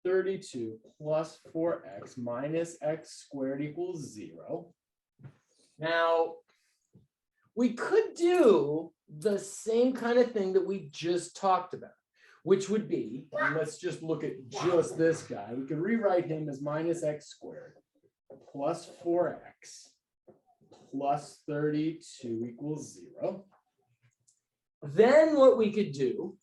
32 plus 4x minus x squared equals 0. Now, we could do the same kind of thing that we just talked about, which would be, let's just look at just this guy. We could rewrite him as minus x squared plus 4x plus 32 equals 0. Then what we could do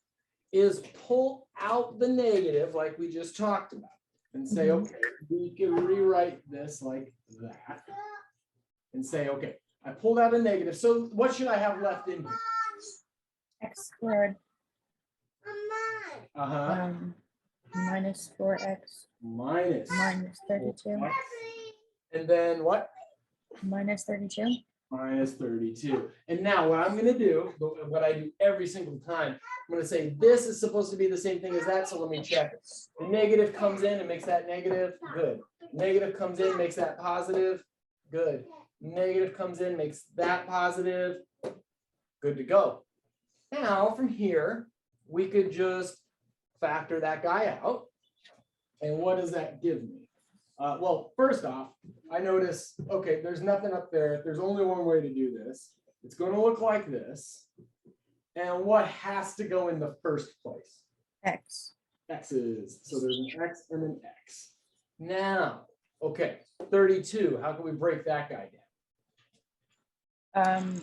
is pull out the negative like we just talked about and say, okay, we can rewrite this like that and say, okay, I pulled out a negative. So what should I have left in here? X squared. Minus 4x. Minus 32. 4x. And then what? Minus 32. Minus 32. And now what I'm going to do, what I do every single time, I'm going to say this is supposed to be the same thing as that. So let me check it. The negative comes in and makes that negative. Good. Negative comes in, makes that positive. Good. Negative comes in, makes that positive. Good to go. Now from here, we could just factor that guy out. And what does that give me? Well, first off, I notice, okay, there's nothing up there. There's only one way to do this. It's going to look like this. And what has to go in the first place? X. X's. So there's an X and an X. Now, okay, 32. How can we break that guy down?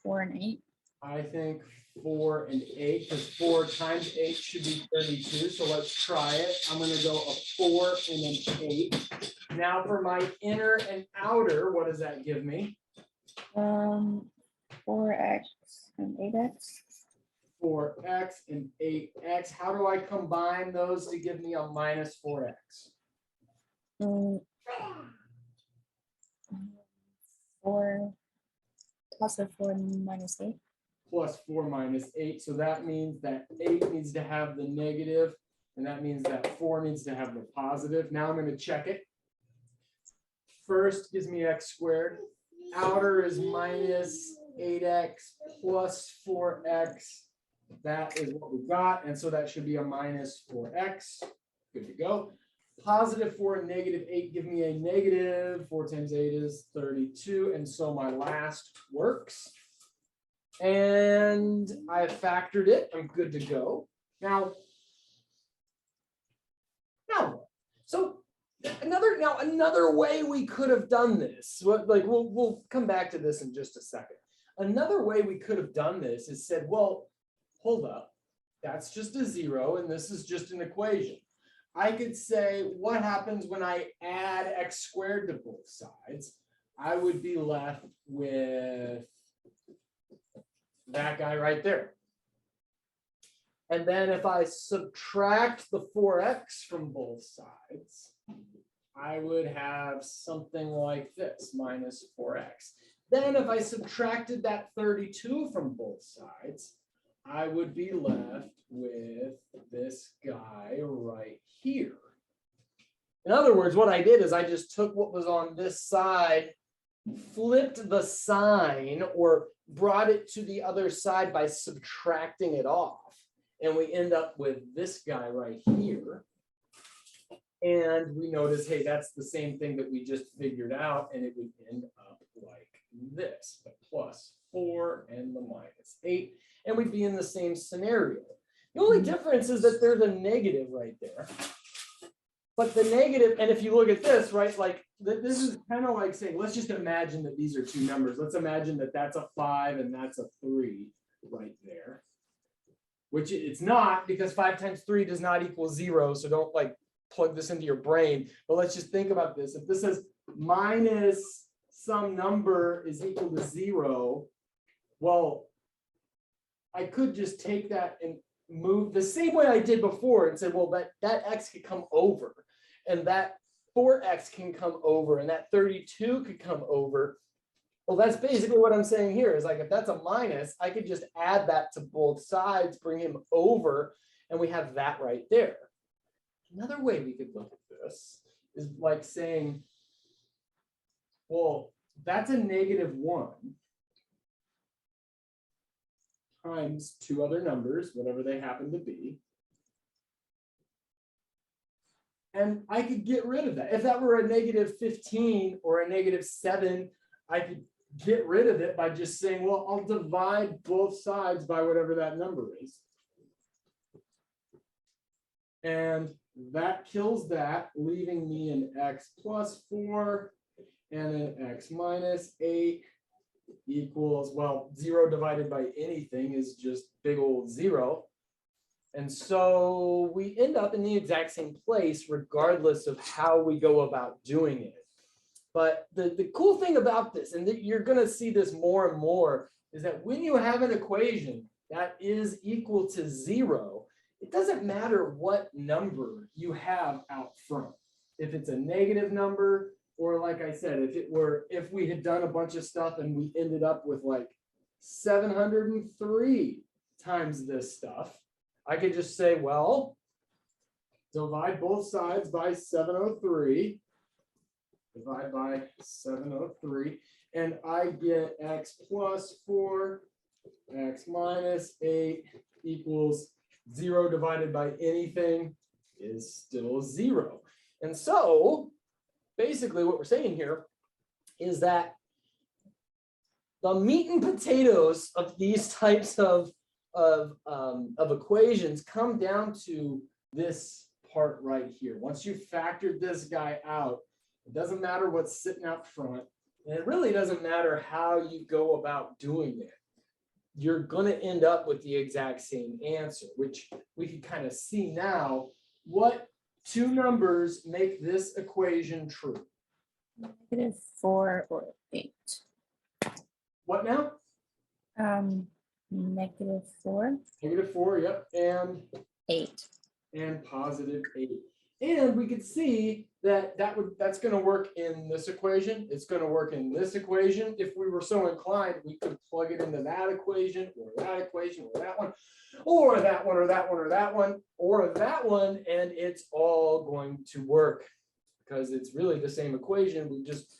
4 and 8. I think 4 and 8, because 4 times 8 should be 32. So let's try it. I'm going to go a 4 and an 8. Now for my inner and outer, what does that give me? 4x and 8x. 4x and 8x. How do I combine those to give me a minus 4x? 4 plus 4 minus 8. Plus 4 minus 8. So that means that 8 needs to have the negative, and that means that 4 needs to have the positive. Now I'm going to check it. First gives me x squared. Outer is minus 8x plus 4x. That is what we got. And so that should be a minus 4x. Good to go. Positive 4 and negative 8 give me a negative. 4 times 8 is 32. And so my last works. And I factored it. I'm good to go. Now what? So another way we could have done this. We'll come back to this in just a second. Another way we could have done this is said, well, hold up. That's just a 0, and this is just an equation. I could say, what happens when I add x squared to both sides? I would be left with that guy right there. And then if I subtract the 4x from both sides, I would have something like this, minus 4x. Then if I subtracted that 32 from both sides, I would be left with this guy right here. In other words, what I did is I just took what was on this side, flipped the sign, or brought it to the other side by subtracting it off. And we end up with this guy right here. And we notice, hey, that's the same thing that we just figured out, and it would end up like this, the plus 4 and the minus 8, and we'd be in the same scenario. The only difference is that there's a negative right there. But the negative, and if you look at this, right, like this is kind of like saying, let's just imagine that these are two numbers. Let's imagine that that's a 5 and that's a 3 right there, which it's not, because 5 times 3 does not equal 0. So don't like plug this into your brain. But let's just think about this. If this says minus some number is equal to 0, well, I could just take that and move the same way I did before and say, well, that x could come over, and that 4x can come over, and that 32 could come over. Well, that's basically what I'm saying here is like, if that's a minus, I could just add that to both sides, bring him over, and we have that right there. Another way we could look at this is like saying, well, that's a -1 times two other numbers, whatever they happen to be. And I could get rid of that. If that were a negative 15 or a negative 7, I could get rid of it by just saying, well, I'll divide both sides by whatever that number is. And that kills that, leaving me an x plus 4 and an x minus 8 equals, well, 0 divided by anything is just big old 0. And so we end up in the exact same place, regardless of how we go about doing it. But the cool thing about this, and that you're going to see this more and more, is that when you have an equation that is equal to 0, it doesn't matter what number you have out front. If it's a negative number, or like I said, if we had done a bunch of stuff and we ended up with like 703 times this stuff, I could just say, well, divide both sides by 703, divide by 703, and I get x plus 4, x minus 8 equals 0 divided by anything is still 0. And so basically what we're saying here is that the meat and potatoes of these types of equations come down to this part right here. Once you've factored this guy out, it doesn't matter what's sitting out front, and it really doesn't matter how you go about doing it. You're going to end up with the exact same answer, which we can kind of see now. What two numbers make this equation true? -4 or 8. What now? -4. -4, yep, and 8. and positive 8. And we could see that that's going to work in this equation. It's going to work in this equation. If we were so inclined, we could plug it into that equation, or that equation, or that one, or that one, or that one, or that one, or that one, and it's all going to work because it's really the same equation. We just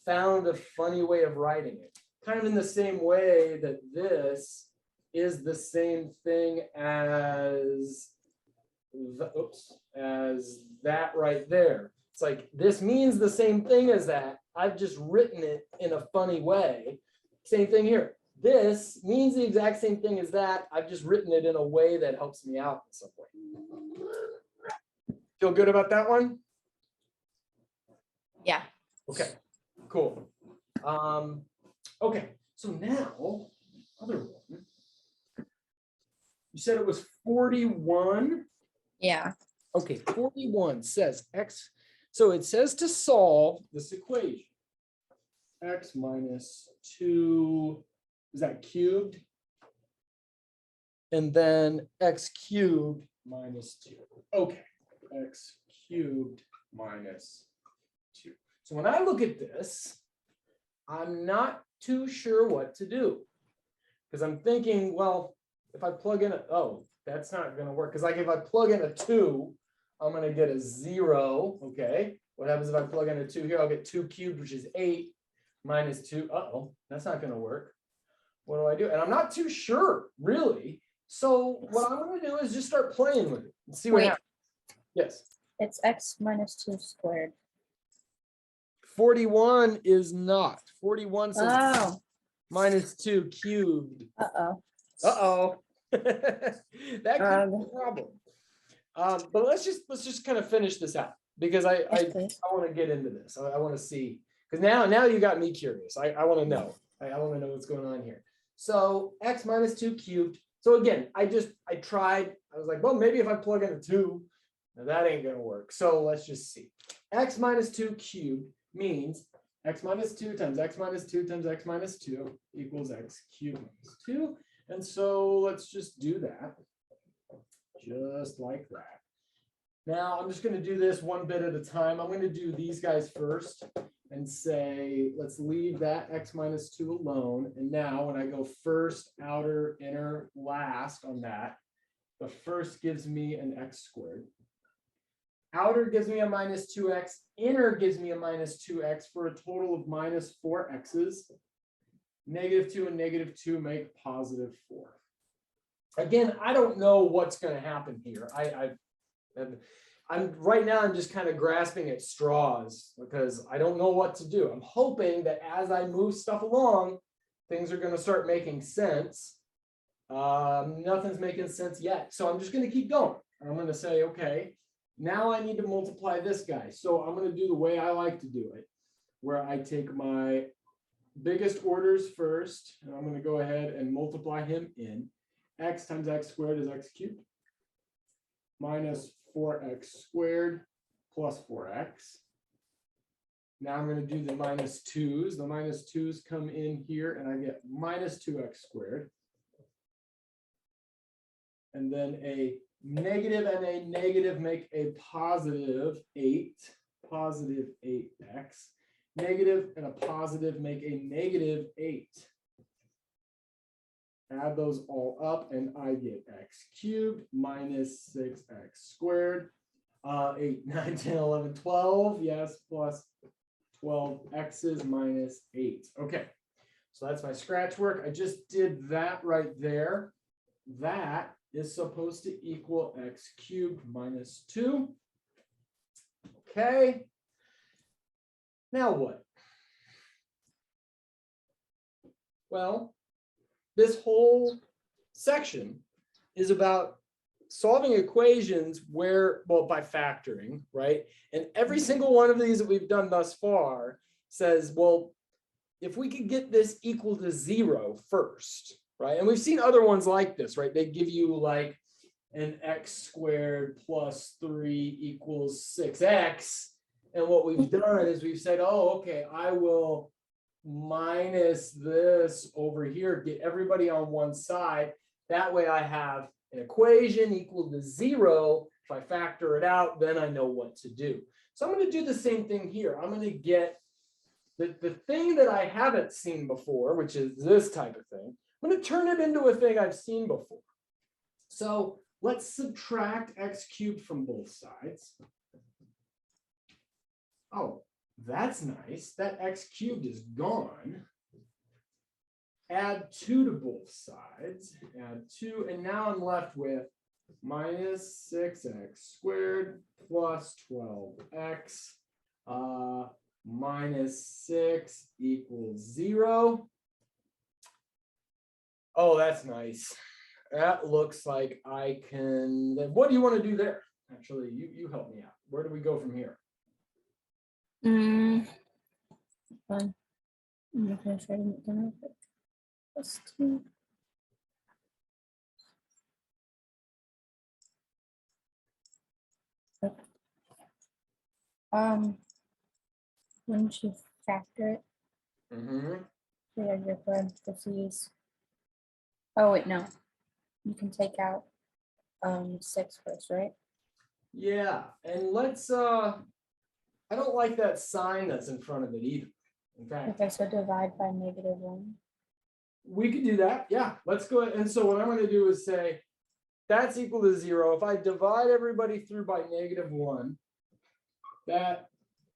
found a funny way of writing it. Kind of in the same way that this is the same thing as that right there. It's like this means the same thing as that. I've just written it in a funny way. Same thing here. This means the exact same thing as that. I've just written it in a way that helps me out in some way. Feel good about that one? Yeah. Okay, cool. Okay, so now other one. You said it was 41. Yeah. Okay, 41 says x. So it says to solve this equation, x minus 2, is that cubed? And then x cubed minus 2. Okay, x cubed minus 2. So when I look at this, I'm not too sure what to do. Because I'm thinking, well, if I plug in that's not going to work. Because like if I plug in a 2, I'm going to get a 0. Okay. What happens if I plug in a 2 here? I'll get 2 cubed, which is 8, minus 2. That's not going to work. What do I do? And I'm not too sure, really. So what I'm going to do is just start playing with it and see what happens. Yes. It's x minus 2 squared. 41 is not. 41 says minus 2 cubed. Uh-oh. That could be a problem. But let's just kind of finish this out, because I want to get into this. I want to see, because now you got me curious. I want to know. I want to know what's going on here. So x minus 2 cubed. So again, I tried. I was like, well, maybe if I plug in a 2, now that ain't gonna work. So let's just see. X minus 2 cubed means x minus 2 times x minus 2 times x minus 2 equals x cubed minus 2. And so let's just do that, just like that. Now I'm just going to do this one bit at a time. I'm going to do these guys first and say, let's leave that x minus 2 alone. And now when I go first, outer, inner, last on that, the first gives me an x squared. Outer gives me a minus 2x. Inner gives me a minus 2x for a total of minus 4x's. -2 and -2 make positive 4. Again, I don't know what's going to happen here. right now I'm just kind of grasping at straws because I don't know what to do. I'm hoping that as I move stuff along, things are going to start making sense. Nothing's making sense yet. So I'm just going to keep going. I'm going to say, okay, now I need to multiply this guy. So I'm going to do the way I like to do it, where I take my biggest orders first, and I'm going to go ahead and multiply him in. X times x squared is x cubed minus 4x squared plus 4x. Now I'm going to do the minus 2's. The minus 2's come in here, and I get minus 2x squared. And then a negative and a negative make a positive 8, positive 8x. Negative and a positive make a negative 8. Add those all up, and I get x cubed minus 6x squared. 8, 9, 10, 11, 12. Yes, plus 12 x's minus 8. Okay, so that's my scratch work. I just did that right there. That is supposed to equal x cubed minus 2. Okay. Now what? Well, this whole section is about solving equations where, well, by factoring, right? And every single one of these that we've done thus far says, well, if we could get this equal to 0 first, right? And we've seen other ones like this, right? They give you like an x squared plus 3 equals 6x. And what we've done is we've said, oh, okay, I will minus this over here, get everybody on one side. That way I have an equation equal to 0. If I factor it out, then I know what to do. So I'm going to do the same thing here. I'm going to get the thing that I haven't seen before, which is this type of thing. I'm going to turn it into a thing I've seen before. So let's subtract x cubed from both sides. Oh, that's nice. That x cubed is gone. Add 2 to both sides. Add 2, and now I'm left with minus 6x squared plus 12x minus 6 equals 0. Oh, that's nice. That looks like I can. What do you want to do there? Actually, you help me out. Where do we go from here? Fine. I'm not gonna try to make them up. Plus 2. Okay. Wouldn't you factor it? Yeah, your parentheses. Oh wait, no. You can take out 6 first, right? Yeah, and let's I don't like that sign that's in front of it either. In fact, Okay, so divide by -1. we could do that. Yeah, let's go ahead. And so what I'm going to do is say that's equal to 0. If I divide everybody through by -1, that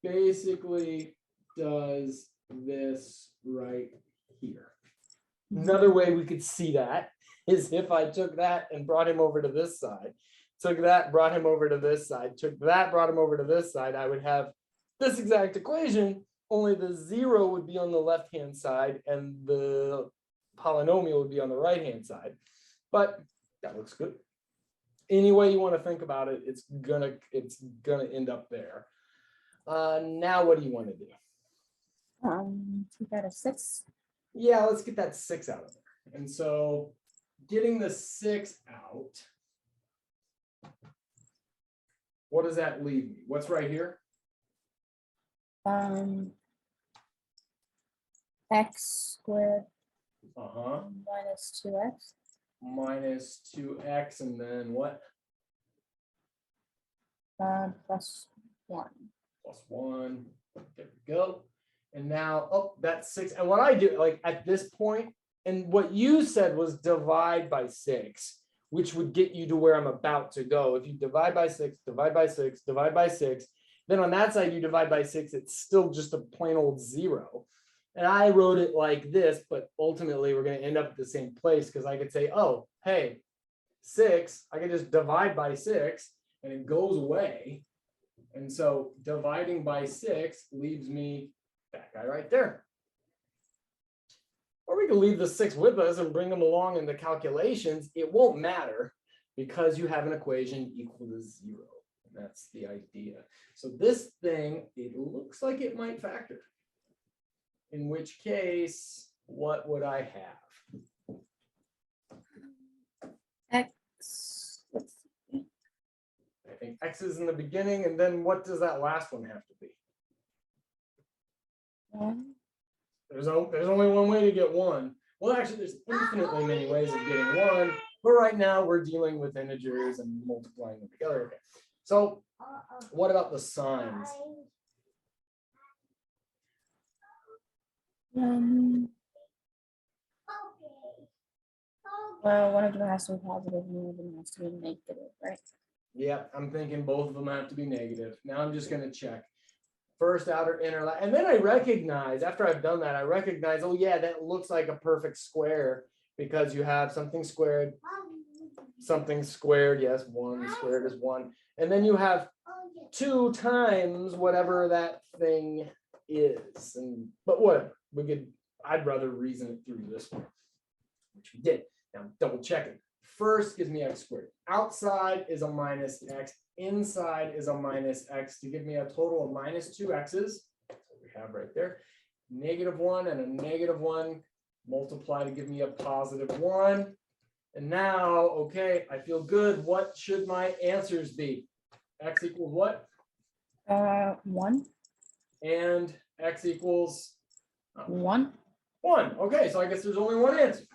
basically does this right here. Another way we could see that is if I took that and brought him over to this side, took that, brought him over to this side, took that, brought him over to this side, I would have this exact equation, only the 0 would be on the left-hand side and the polynomial would be on the right-hand side. But that looks good. Any way you want to think about it, it's gonna end up there. Now what do you want to do? You got a 6. Yeah, let's get that 6 out of there. And so getting the 6 out, what does that leave me? What's right here? X squared minus 2x. Minus 2x, and then what? Plus 1. Plus 1. There we go. And now, oh, that's 6. And what I do, like at this point, and what you said was divide by 6, which would get you to where I'm about to go. If you divide by 6, divide by 6, divide by 6, then on that side you divide by 6, it's still just a plain old 0. And I wrote it like this, but ultimately we're going to end up at the same place because I could say, oh, hey, 6, I can just divide by 6. and it goes away. And so dividing by 6 leaves me that guy right there. Or we can leave the 6 with us and bring them along in the calculations. It won't matter because you have an equation equal to 0. And that's the idea. So this thing, it looks like it might factor. In which case, what would I have? X. Let's see. I think X is in the beginning, and then what does that last one have to be? 1. There's only one way to get 1. Well, actually, there's infinitely many ways of getting 1, but right now we're dealing with integers and multiplying them together. Okay. So what about the signs? Well, one of them has to be positive and one of them has to be negative, right? Yeah, I'm thinking both of them have to be negative. Now I'm just going to check. First, outer, inner, and then I recognize, after I've done that, I recognize, oh yeah, that looks like a perfect square because you have something squared, yes, 1 squared is 1. And then you have 2 times whatever that thing is. But whatever, I'd rather reason it through this way, which we did. Now double check it. First gives me x squared. Outside is a minus x. Inside is a minus x to give me a total of minus 2 x's. That's what we have right there. -1 and a -1 multiply to give me a +1. And now, okay, I feel good. What should my answers be? X equals what? 1. And x equals 1. 1. Okay, so I guess there's only one answer.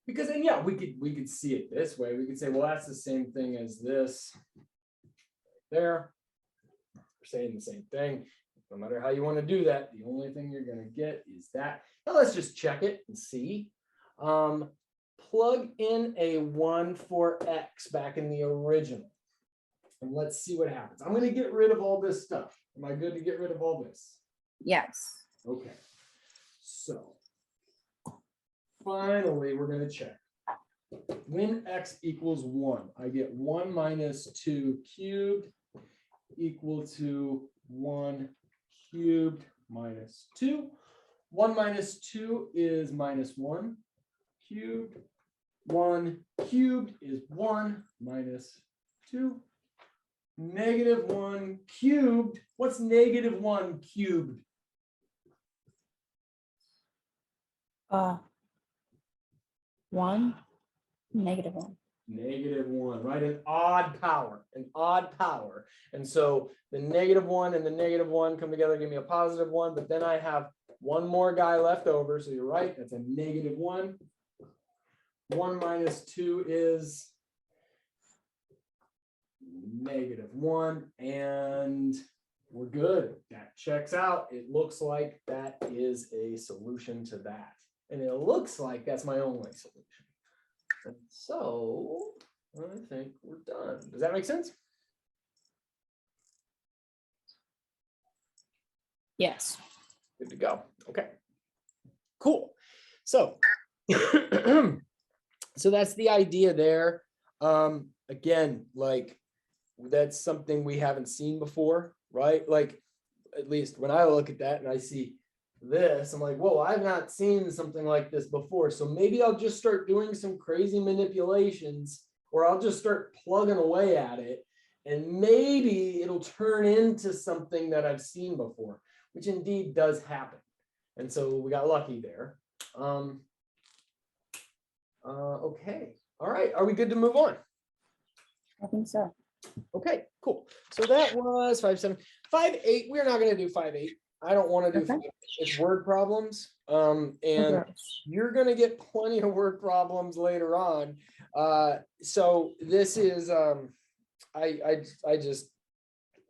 Because then, yeah, we could see it this way. We could say, well, that's the same thing as this. There. We're saying the same thing. No matter how you want to do that, the only thing you're going to get is that. Now let's just check it and see. Plug in a 1 for x back in the original. And let's see what happens. I'm going to get rid of all this stuff. Am I good to get rid of all this? Yes. Okay. So finally, we're going to check. When x equals 1, I get 1 minus 2 cubed equal to 1 cubed minus 2. 1 minus 2 is minus 1 cubed. 1 cubed is 1 minus 2. -1 cubed. What's -1 cubed? 1, -1. -1, right? An odd power. And so the -1 and the -1 come together, give me a +1, but then I have one more guy left over. So you're right, that's a -1. 1 minus 2 is -1, and we're good. That checks out. It looks like that is a solution to that. And it looks like that's my only solution. And so I think we're done. Does that make sense? Yes. Good to go. Okay. Cool. So, so that's the idea there. Again, like that's something we haven't seen before, right? Like at least when I look at that and I see this, I'm like, whoa, I've not seen something like this before. So maybe I'll just start doing some crazy manipulations, or I'll just start plugging away at it, and maybe it'll turn into something that I've seen before, which indeed does happen. And so we got lucky there. Okay. All right. Are we good to move on? I think so. Okay, cool. So that was 5, 7, 5, 8. We're not going to do 5, 8. I don't want to do 5, 8. It's word problems. And you're going to get plenty of word problems later on. So this is, I just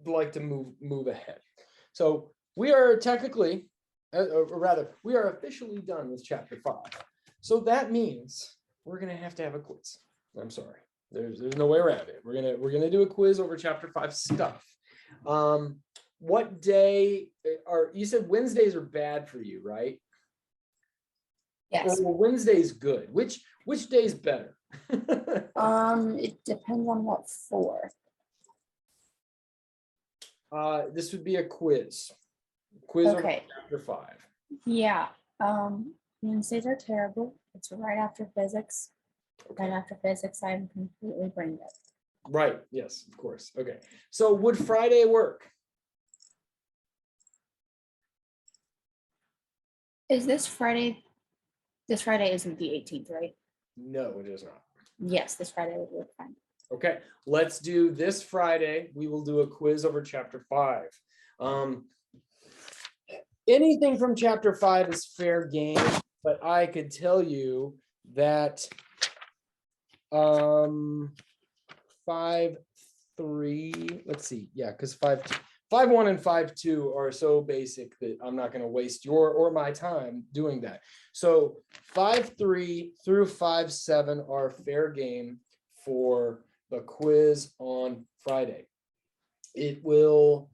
like to move ahead. So we are technically, or rather, we are officially done with chapter 5. So that means we're going to have a quiz. I'm sorry. There's no way around it. We're gonna do a quiz over chapter 5 stuff. What day are you said Wednesdays are bad for you, right? Yes. Or Wednesday's good. Which day is better? It depends on what for. This would be a quiz. Quiz over Okay. chapter 5. Yeah. Wednesdays are terrible. It's right after physics. Okay. Right after physics, I'm completely brain dead. Right. Yes, of course. Okay. So would Friday work? Is this Friday? This Friday isn't the 18th, right? No, it is not. Yes, this Friday would work fine. Okay, let's do this Friday. We will do a quiz over chapter 5. Anything from chapter 5 is fair game, but I could tell you that 5.3, let's see, yeah, because 5.1 and 5.2 are so basic that I'm not going to waste your or my time doing that. So 5.3 through 5.7 are fair game for the quiz on Friday. It'll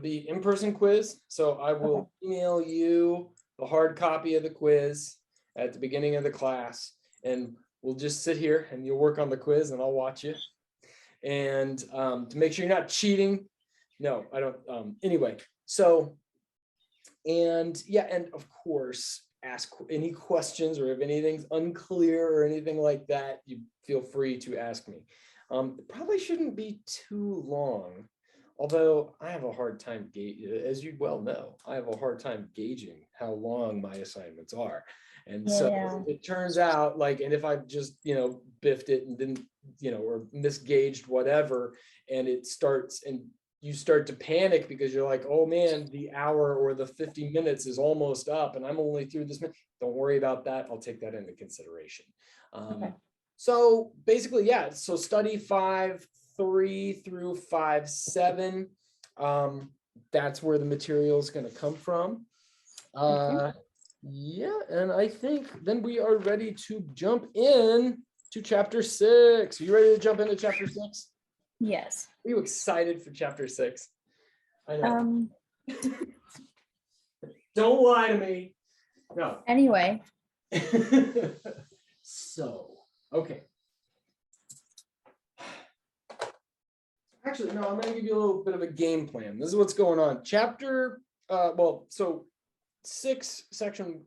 be in-person quiz. So I will email you the hard copy of the quiz at the beginning of the class, and we'll just sit here and you'll work on the quiz and I'll watch you. And to make sure you're not cheating. No, I don't. Anyway, so, and yeah, and of course, ask any questions, or if anything's unclear or anything like that, you feel free to ask me. It probably shouldn't be too long, although I have a hard time, as you well know, I have a hard time gauging how long my assignments are. And so it turns out like, and if I've just, biffed it and didn't, or misgauged whatever, and it starts, and you start to panic because you're like, oh man, the hour or the 50 minutes is almost up and I'm only through this minute. Don't worry about that. I'll take that into consideration. So basically, yeah. So study 5.3 through 5.7. That's where the material is going to come from. Yeah, and I think then we are ready to jump in to chapter 6. Are you ready to jump into chapter 6? Yes. Are you excited for chapter 6? I know. Don't lie to me. No. Anyway. So, okay. Actually, no, I'm going to give you a little bit of a game plan. This is what's going on. Chapter 6,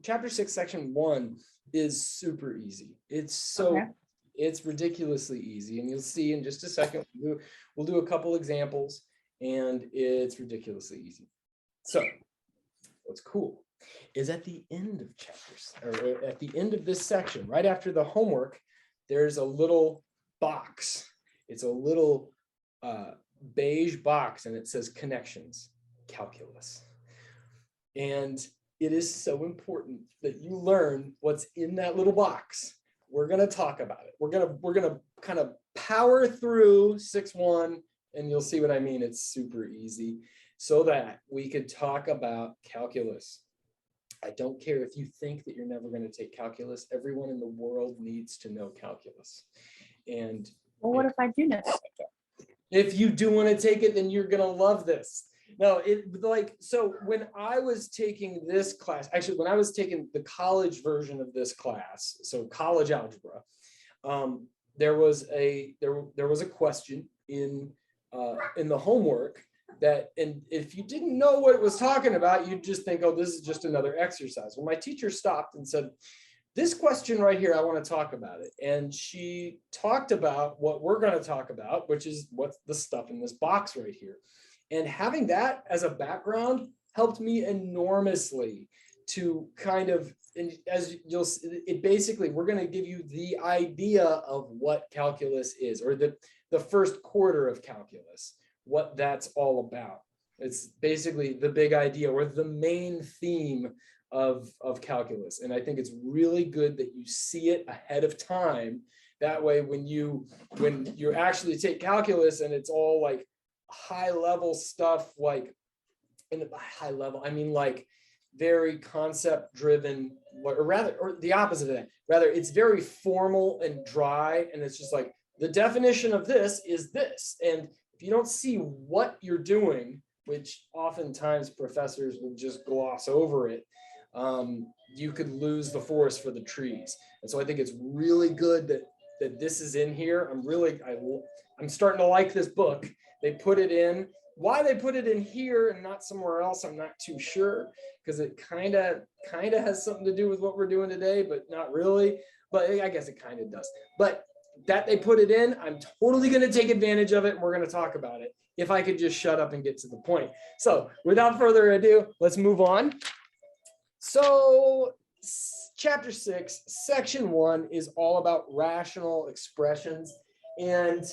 chapter 6, section 1 is super easy. It's ridiculously easy, and you'll see in just a second. We'll do a couple examples, and it's ridiculously easy. So what's cool is at the end of chapters, or at the end of this section, right after the homework, there's a little box. It's a little beige box, and it says connections, calculus. And it is so important that you learn what's in that little box. We're going to talk about it. We're going to kind of power through 6.1, and you'll see what I mean. It's super easy, so that we could talk about calculus. I don't care if you think that you're never going to take calculus. Everyone in the world needs to know calculus. And well, what if I do never take it? If you do want to take it, then you're going to love this. No, so when I was taking this class, actually, when I was taking the college version of this class, so college algebra, there was a question in the homework that, and if you didn't know what it was talking about, you'd just think, oh, this is just another exercise. Well, my teacher stopped and said, this question right here, I want to talk about it. And she talked about what we're going to talk about, which is what's the stuff in this box right here. And having that as a background helped me enormously to kind of, and as you'll see, it basically, we're going to give you the idea of what calculus is, or the first quarter of calculus, what that's all about. It's basically the big idea, or the main theme of calculus. And I think it's really good that you see it ahead of time. That way, when you actually take calculus and it's all like high level stuff, like in the high level, I mean like very concept driven, or the opposite of that, rather it's very formal and dry, and it's just like the definition of this is this. And if you don't see what you're doing, which oftentimes professors will just gloss over it, you could lose the forest for the trees. And so I think it's really good that this is in here. I'm starting to like this book. They put it in, Why they put it in here and not somewhere else, I'm not too sure, because it kind of has something to do with what we're doing today, but not really. But I guess it kind of does. But that they put it in, I'm totally going to take advantage of it, and we're going to talk about it. If I could just shut up and get to the point. So without further ado, let's move on. So chapter 6, section 1 is all about rational expressions. And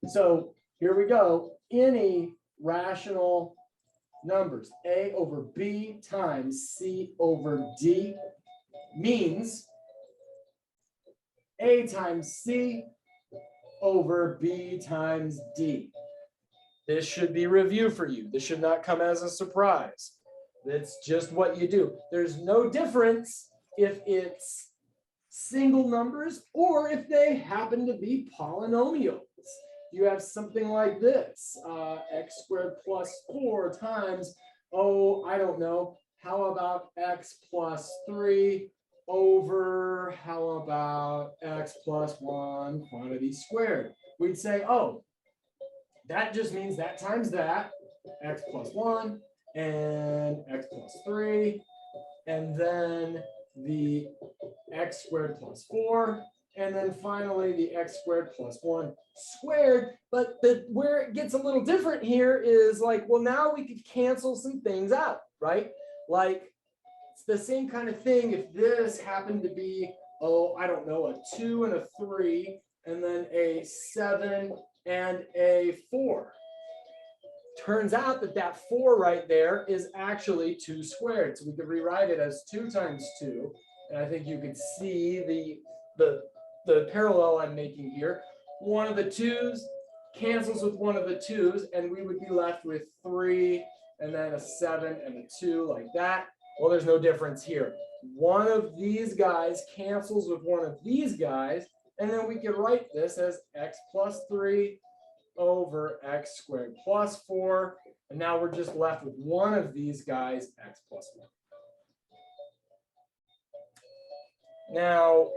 so here we go. Any rational numbers, a over b times c over d, means a times c over b times d. This should be review for you. This should not come as a surprise. That's just what you do. There's no difference if it's single numbers or if they happen to be polynomials. You have something like this, x squared plus 4 times, I don't know, how about x plus 3 over, how about x plus 1 quantity squared? We'd say, oh, that just means that times that, x plus 1 and x plus 3, and then the x squared plus 4, and then finally the x squared plus 1 squared. But where it gets a little different here is like, well, now we could cancel some things out, right? Like it's the same kind of thing if this happened to be, I don't know, a 2 and a 3, and then a 7 and a 4. Turns out that that 4 right there is actually 2 squared. So we could rewrite it as 2 times 2. And I think you could see the parallel I'm making here. One of the 2's cancels with one of the 2's, and we would be left with 3 and then a 7 and a 2 like that. Well, there's no difference here. One of these guys cancels with one of these guys, and then we could write this as x plus 3 over x squared plus 4. And now we're just left with one of these guys, x plus 1. Now,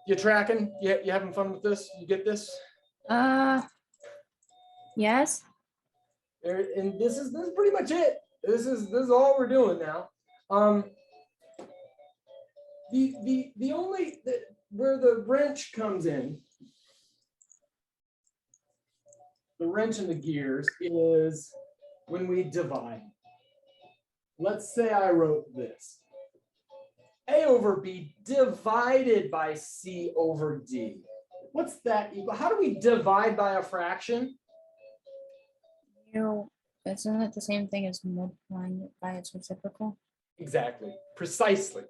you tracking? You having fun with this? You get this? Yes. And this is pretty much it. This is all we're doing now. The only where the wrench comes in, the wrench in the gears, is when we divide. Let's say I wrote this. A over B divided by C over D. What's that equal? How do we divide by a fraction? Isn't it the same thing as multiplying it by its reciprocal? Exactly. Precisely.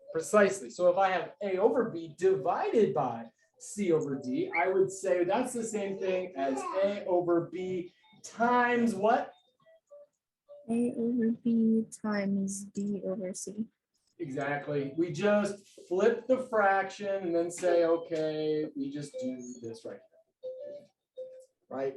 So if I have A over B divided by C over D, I would say that's the same thing as A over B times what? A over B times D over C. Exactly. We just flip the fraction and then say, okay, we just do this right here. Right?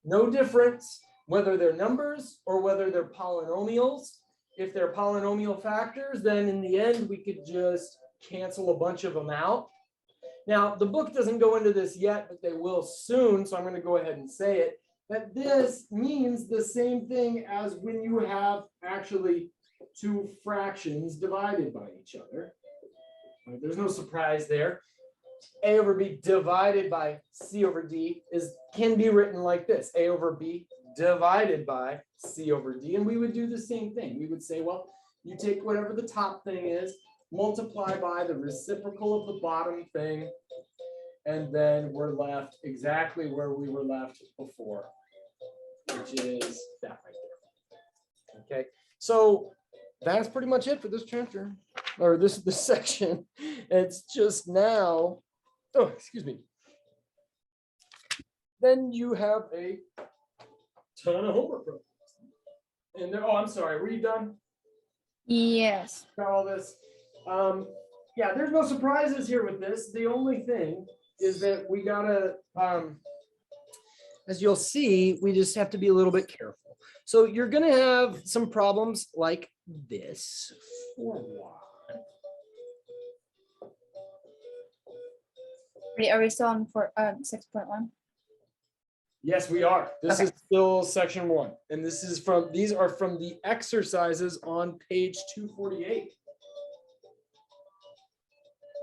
No difference whether they're numbers or whether they're polynomials. If they're polynomial factors, then in the end, we could just cancel a bunch of them out. Now, the book doesn't go into this yet, but they will soon. So I'm going to go ahead and say it, that this means the same thing as when you have actually two fractions divided by each other. There's no surprise there. A over B divided by C over D can be written like this. A over B divided by C over D. And we would do the same thing. We would say, well, you take whatever the top thing is, multiply by the reciprocal of the bottom thing, and then we're left exactly where we were left before, which is that right there. Okay, so that's pretty much it for this chapter, or this section. It's just now, oh, excuse me. Then you have a ton of homework problems. And there, oh, I'm sorry, were you done? Yes. Got all this. Yeah, there's no surprises here with this. The only thing is that we gotta, as you'll see, we just have to be a little bit careful. So you're gonna have some problems like this for a while. Are we still on for 6.1? Yes, we are. This Okay. is still section 1. And these are from the exercises on page 248.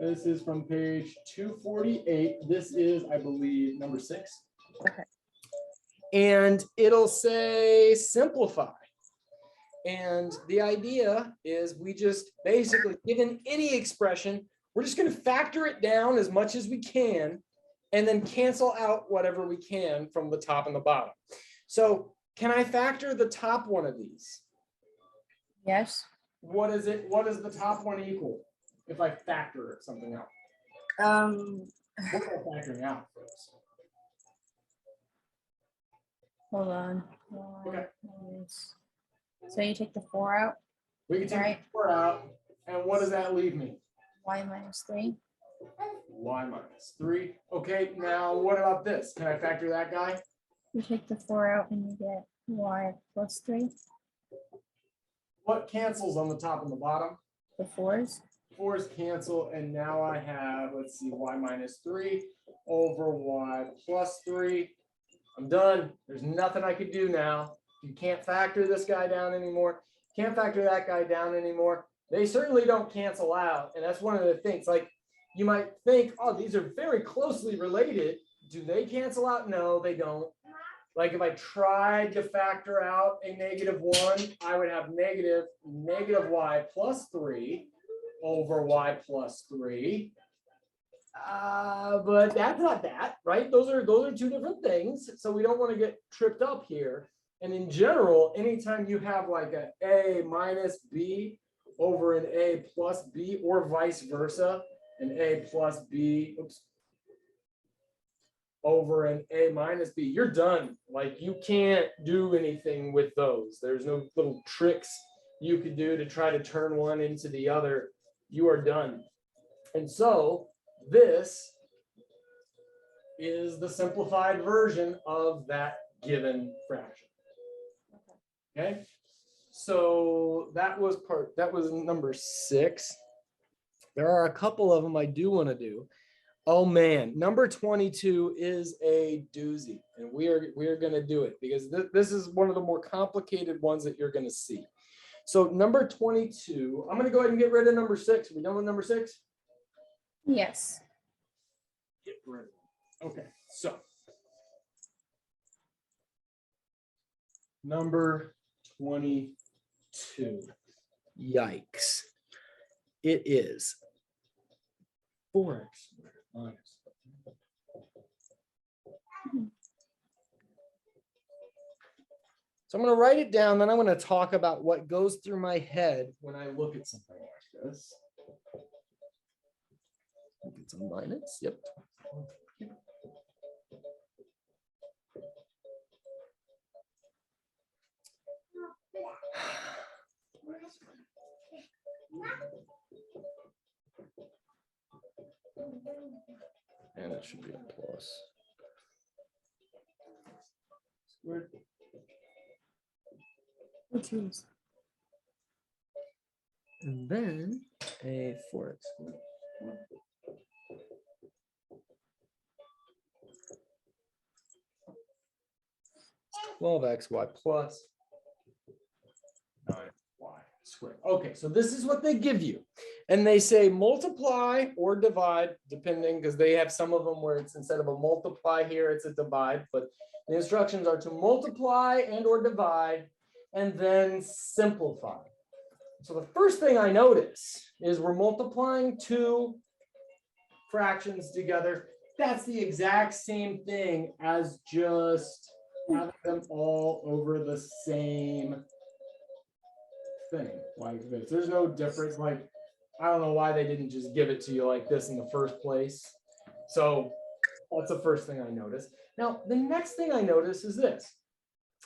This is from page 248. This is, I believe, number 6. Okay. And it'll say simplify. And the idea is we just basically, given any expression, we're just going to factor it down as much as we can and then cancel out whatever we can from the top and the bottom. So can I factor the top one of these? Yes. What is it? What does the top one equal if I factor something out? What am I factoring out first? Hold on. Okay. So you take the 4 out, We can take Right. 4 out. And what does that leave me? y minus 3. Y minus 3. Okay, now what about this? Can I factor that guy? You take the 4 out and you get y plus 3. What cancels on the top and the bottom? The 4s. 4's cancel, and now I have, let's see, y minus 3 over y plus 3. I'm done. There's nothing I could do now. You can't factor this guy down anymore. Can't factor that guy down anymore. They certainly don't cancel out. And that's one of the things, like you might think, oh, these are very closely related. Do they cancel out? No, they don't. Like if I tried to factor out a -1, I would have negative y plus 3 over y plus 3. But that's not that, right? Those are 2 different things. So we don't want to get tripped up here. And in general, anytime you have like a minus b over an a plus b or vice versa, an a plus b, over an a minus b, you're done. Like you can't do anything with those. There's no little tricks you could do to try to turn one into the other. You are done. And so this is the simplified version of that given fraction. Okay, so that was number 6. There are a couple of them I do want to do. Oh man, number 22 is a doozy, and we are going to do it because this is one of the more complicated ones that you're going to see. So number 22, I'm going to go ahead and get rid of number 6. Are we done with number 6? Yes. Get rid of it. Okay, so number 22. Yikes. It is 4x minus. So I'm going to write it down, then I'm going to talk about what goes through my head when I look at something like this. It's a minus, yep. And it should be a plus. Squared. Choose. And then a 4x squared. 12xy plus 9y squared. Okay, so this is what they give you. And they say multiply or divide, depending, because they have some of them where it's instead of a multiply here, it's a divide. But the instructions are to multiply and or divide and then simplify. So the first thing I notice is we're multiplying 2 fractions together. That's the exact same thing as just having them all over the same thing like this. There's no difference. Like, I don't know why they didn't just give it to you like this in the first place. So that's the first thing I notice. Now, the next thing I notice is this.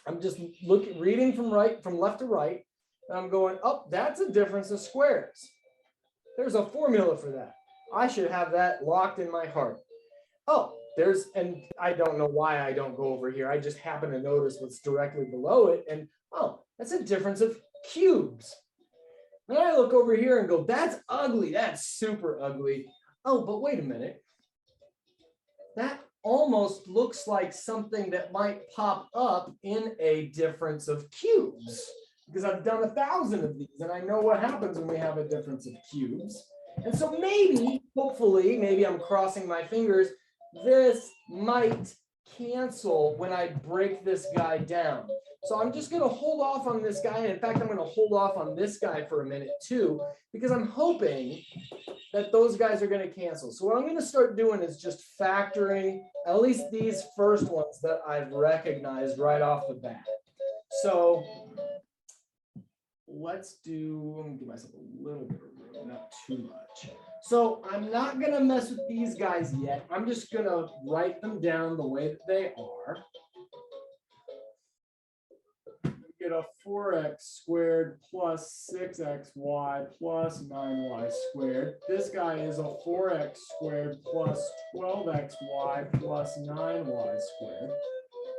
I'm just reading from left to right, and I'm going, oh, that's a difference of squares. There's a formula for that. I should have that locked in my heart. Oh, and I don't know why I don't go over here. I just happen to notice what's directly below it. And oh, that's a difference of cubes. Then I look over here and go, that's ugly. That's super ugly. Oh, but wait a minute. That almost looks like something that might pop up in a difference of cubes, because I've done 1,000 of these and I know what happens when we have a difference of cubes. And so maybe, hopefully, maybe I'm crossing my fingers, this might cancel when I break this guy down. So I'm just going to hold off on this guy. And in fact, I'm going to hold off on this guy for a minute too, because I'm hoping that those guys are going to cancel. So what I'm going to start doing is just factoring at least these first ones that I've recognized right off the bat. So let's do, let me give myself a little bit of room, not too much. So I'm not going to mess with these guys yet. I'm just going to write them down the way that they are. Get a 4x squared plus 6xy plus 9y squared. This guy is a 4x squared plus 12xy plus 9y squared.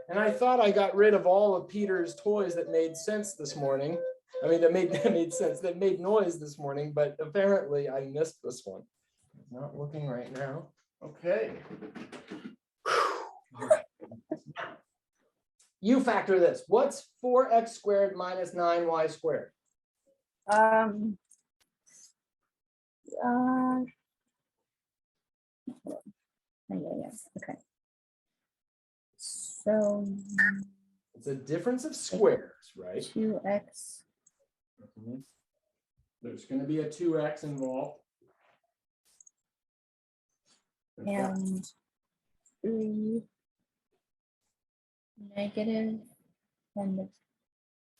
And I thought I got rid of all of Peter's toys that made sense this morning. I mean, that made sense, that made noise this morning, but apparently I missed this one. Not looking right now. Okay. All right. You factor this. What's 4x squared minus 9y squared? Yeah. Okay. So it's a difference of squares, right? 2x. There's going to be a 2x involved. And 3 negative and the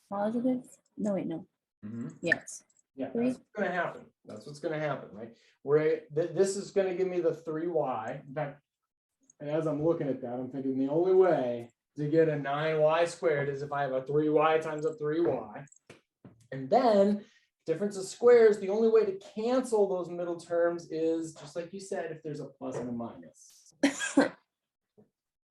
positive. No, wait, no. Yes. Yeah, 3. that's what's going to happen. That's what's going to happen, right? This is going to give me the 3y. In fact, and as I'm looking at that, I'm thinking the only way to get a 9y squared is if I have a 3y times a 3y. And then difference of squares, the only way to cancel those middle terms is, just like you said, if there's a plus and a minus.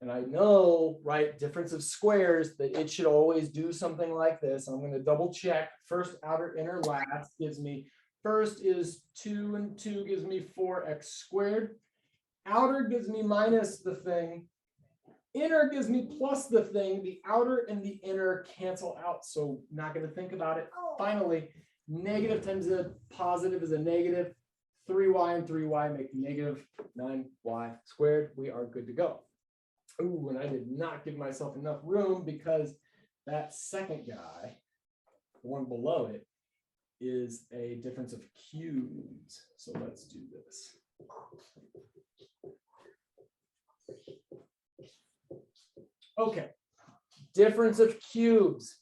And I know, right, difference of squares, that it should always do something like this. I'm going to double check. First, outer, inner, last gives me, first is 2 and 2 gives me 4x squared. Outer gives me minus the thing. Inner gives me plus the thing. The outer and the inner cancel out. So not going to think about it. Finally, negative times a positive is a negative. 3y and 3y make negative 9y squared. We are good to go. Ooh, and I did not give myself enough room because that second guy, the one below it, is a difference of cubes. So let's do this. Okay, difference of cubes.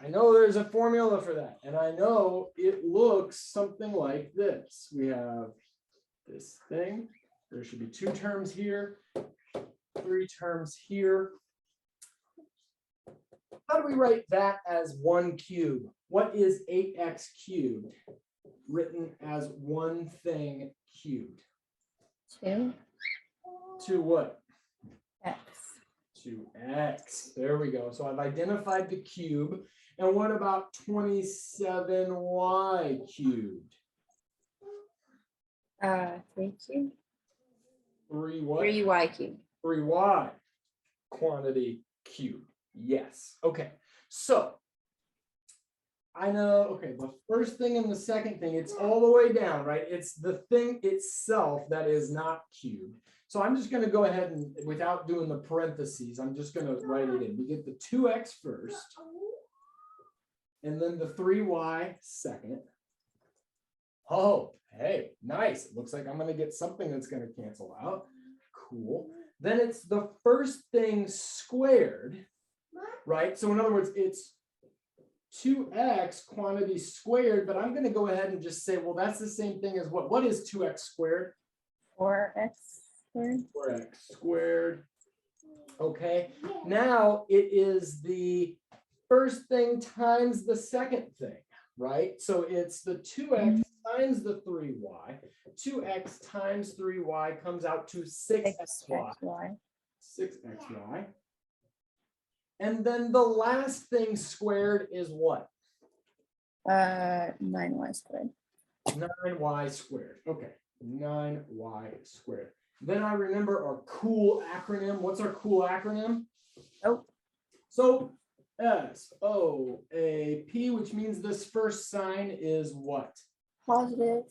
I know there's a formula for that, and I know it looks something like this. We have this thing. There should be 2 terms here, 3 terms here. How do we write that as 1 cube? What is 8x cubed? Written as one thing cubed. 2. 2 what? X. 2x. There we go. So I've identified the cube. And what about 27y cubed? 3 cubed. 3 what? 3y cubed. 3y quantity cubed. Yes. Okay. So I know, okay, the first thing and the second thing, it's all the way down, right? It's the thing itself that is not cubed. So I'm just going to go ahead and, without doing the parentheses, I'm just going to write it in. We get the 2x first, and then the 3y second. Oh, hey, nice. It looks like I'm going to get something that's going to cancel out. Cool. Then it's the first thing squared, right? So in other words, it's 2x quantity squared, but I'm going to go ahead and just say, well, that's the same thing as what? What is 2x squared? 4x squared. 4x squared. Okay. Now it is the first thing times the second thing, right? So it's the 2x times the 3y. 2x times 3y comes out to 6xy. 6xy. And then the last thing squared is what? 9y squared. 9y squared. Okay, 9y squared. Then I remember our cool acronym. What's our cool acronym? Oh. So SOAP, which means this first sign is what? Positive.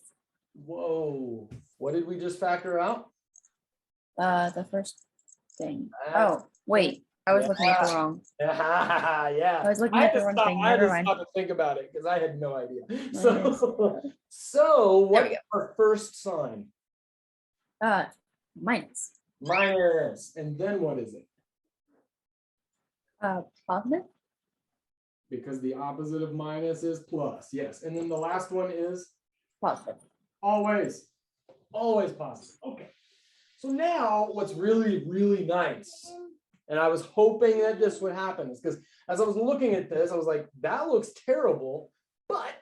Whoa. What did we just factor out? The first thing. That's Oh, wait. I was looking at the wrong. Yeah. I was looking at the wrong thing. I had Never to mind. stop and think about it because I had no idea. Minus, So we what's go. our first sign? Minus. Minus. And then what is it? Positive. Because the opposite of minus is plus. Yes. And then the last one is Positive. always positive. Okay. So now what's really, really nice, and I was hoping that this would happen, is because as I was looking at this, I was like, that looks terrible, but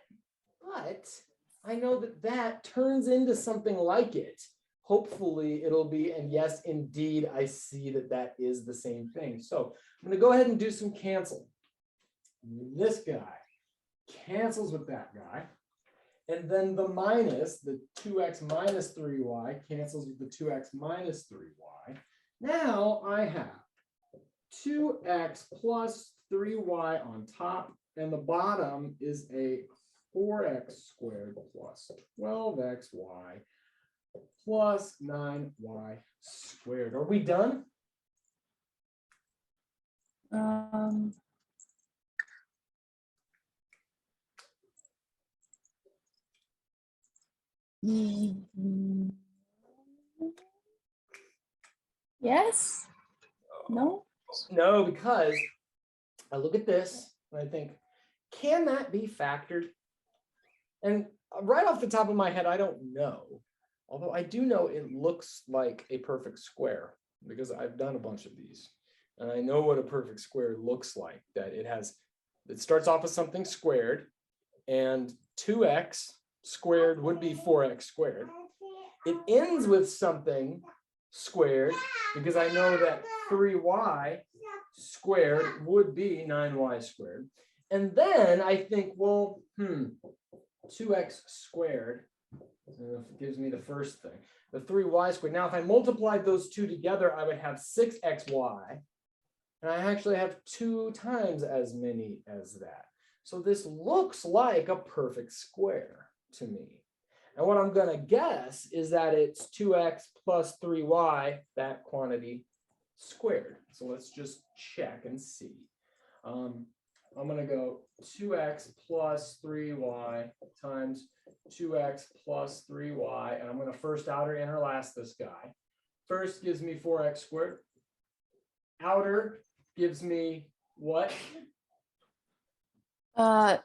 I know that that turns into something like it. Hopefully it'll be, and yes, indeed, I see that that is the same thing. So I'm going to go ahead and do some cancel. This guy cancels with that guy. And then the minus, the 2x minus 3y cancels with the 2x minus 3y. Now I have 2x plus 3y on top, and the bottom is a 4x squared plus 12xy plus 9y squared. Are we done? Yes. No. No, because I look at this and I think, can that be factored? And right off the top of my head, I don't know. Although I do know it looks like a perfect square because I've done a bunch of these. And I know what a perfect square looks like, that it starts off as something squared, and 2x squared would be 4x squared. It ends with something squared because I know that 3y squared would be 9y squared. And then I think, well, 2x squared gives me the first thing, the 3y squared. Now, if I multiplied those two together, I would have 6xy. And I actually have 2 times as many as that. So this looks like a perfect square to me. And what I'm going to guess is that it's 2x plus 3y, that quantity squared. So let's just check and see. I'm going to go 2x plus 3y times 2x plus 3y. And I'm going to first outer interlast this guy. First gives me 4x squared. Outer gives me what? 6xy.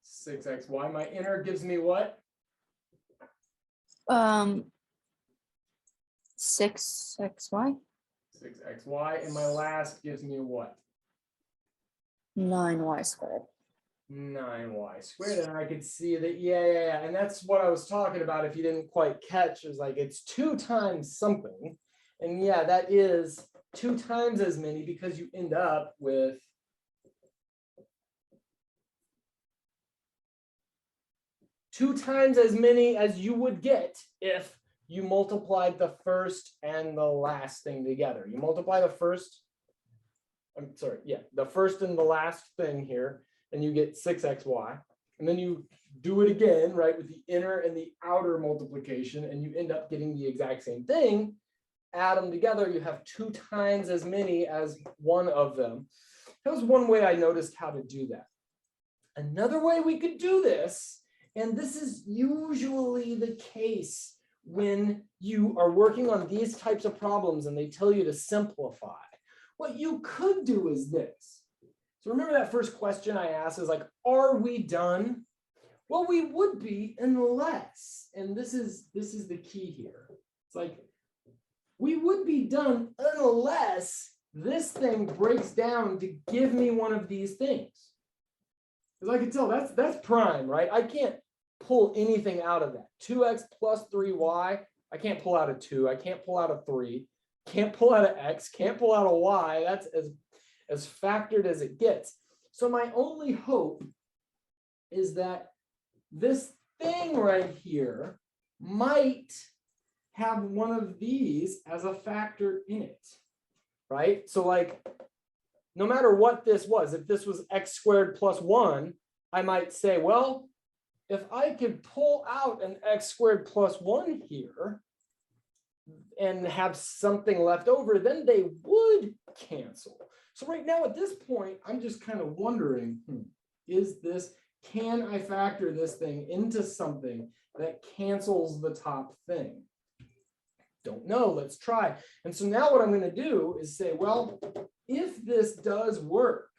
6xy. My inner gives me what? 6xy. 6xy. And my last gives me what? 9y squared. 9y squared. And I could see that, yeah. And that's what I was talking about. If you didn't quite catch, it was like it's 2 times something. And yeah, that is 2 times as many because you end up with 2 times as many as you would get if you multiplied the first and the last thing together. You multiply the first, the first and the last thing here, and you get 6xy. And then you do it again, right, with the inner and the outer multiplication, and you end up getting the exact same thing. Add them together, you have 2 times as many as one of them. That was one way I noticed how to do that. Another way we could do this, and this is usually the case when you are working on these types of problems and they tell you to simplify. What you could do is this. So remember that first question I asked is like, are we done? Well, we would be unless, and this is the key here. It's like, we would be done unless this thing breaks down to give me one of these things. Because I can tell that's prime, right? I can't pull anything out of that. 2x plus 3y, I can't pull out a 2. I can't pull out a 3. Can't pull out an x. Can't pull out a y. That's as factored as it gets. So my only hope is that this thing right here might have one of these as a factor in it, right? So like, no matter what this was, if this was x squared plus 1, I might say, well, if I could pull out an x squared plus 1 here and have something left over, then they would cancel. So right now at this point, I'm just kind of wondering, can I factor this thing into something that cancels the top thing? Don't know, let's try. And so now what I'm going to do is say, well, if this does work,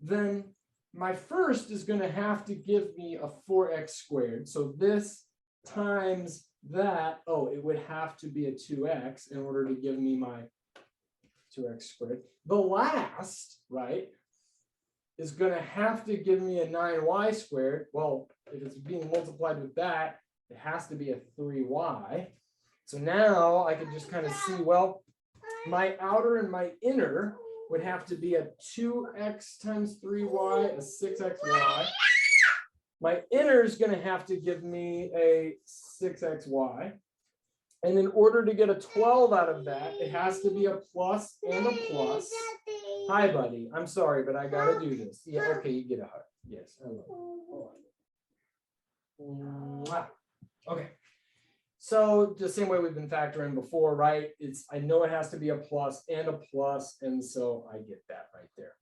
then my first is going to have to give me a 4x squared. So this times that, it would have to be a 2x in order to give me my 2x squared. The last, right, is going to have to give me a 9y squared. Well, if it's being multiplied with that, it has to be a 3y. So now I can just kind of see, well, my outer and my inner would have to be a 2x times 3y, a 6xy. My inner is going to have to give me a 6xy. And in order to get a 12 out of that, it has to be a plus and a plus. Hi, buddy. I'm sorry, but I got to do this. Yeah, okay, you get a hug. Yes, I love you. Okay. So the same way we've been factoring before, right? I know it has to be a plus, and so I get that right there.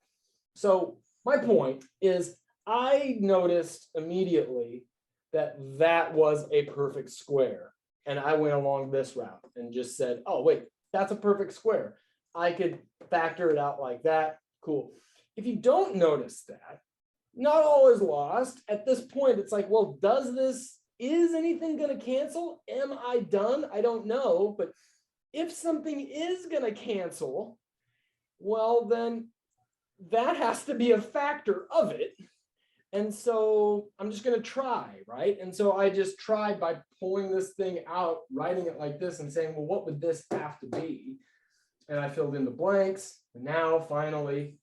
So my point is I noticed immediately that that was a perfect square. And I went along this route and just said, oh, wait, that's a perfect square. I could factor it out like that. Cool. If you don't notice that, not all is lost. At this point, it's like, well, is anything going to cancel? Am I done? I don't know. But if something is going to cancel, well, then that has to be a factor of it. And so I'm just going to try, right? And so I just tried by pulling this thing out, writing it like this and saying, well, what would this have to be? And I filled in the blanks. And now finally,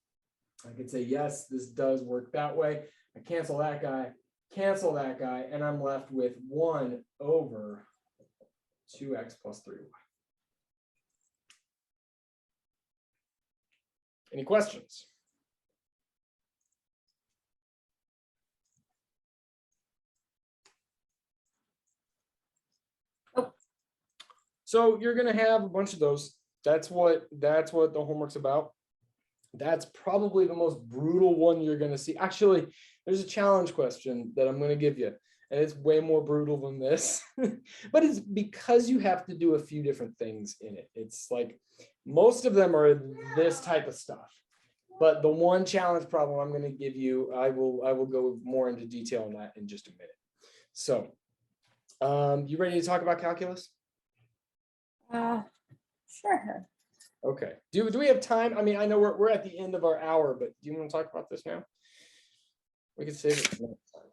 I could say, yes, this does work that way. I cancel that guy, and I'm left with 1 over 2x plus 3y. Any questions? So you're going to have a bunch of those. That's what the homework's about. That's probably the most brutal one you're going to see. Actually, there's a challenge question that I'm going to give you, and it's way more brutal than this. But it's because you have to do a few different things in it. It's like most of them are this type of stuff. But the one challenge problem I'm going to give you, I will go more into detail on that in just a minute. So, you ready to talk about calculus? Sure. Okay. Do we have time? I mean, I know we're at the end of our hour, but do you want to talk about this now? We can save it for next time.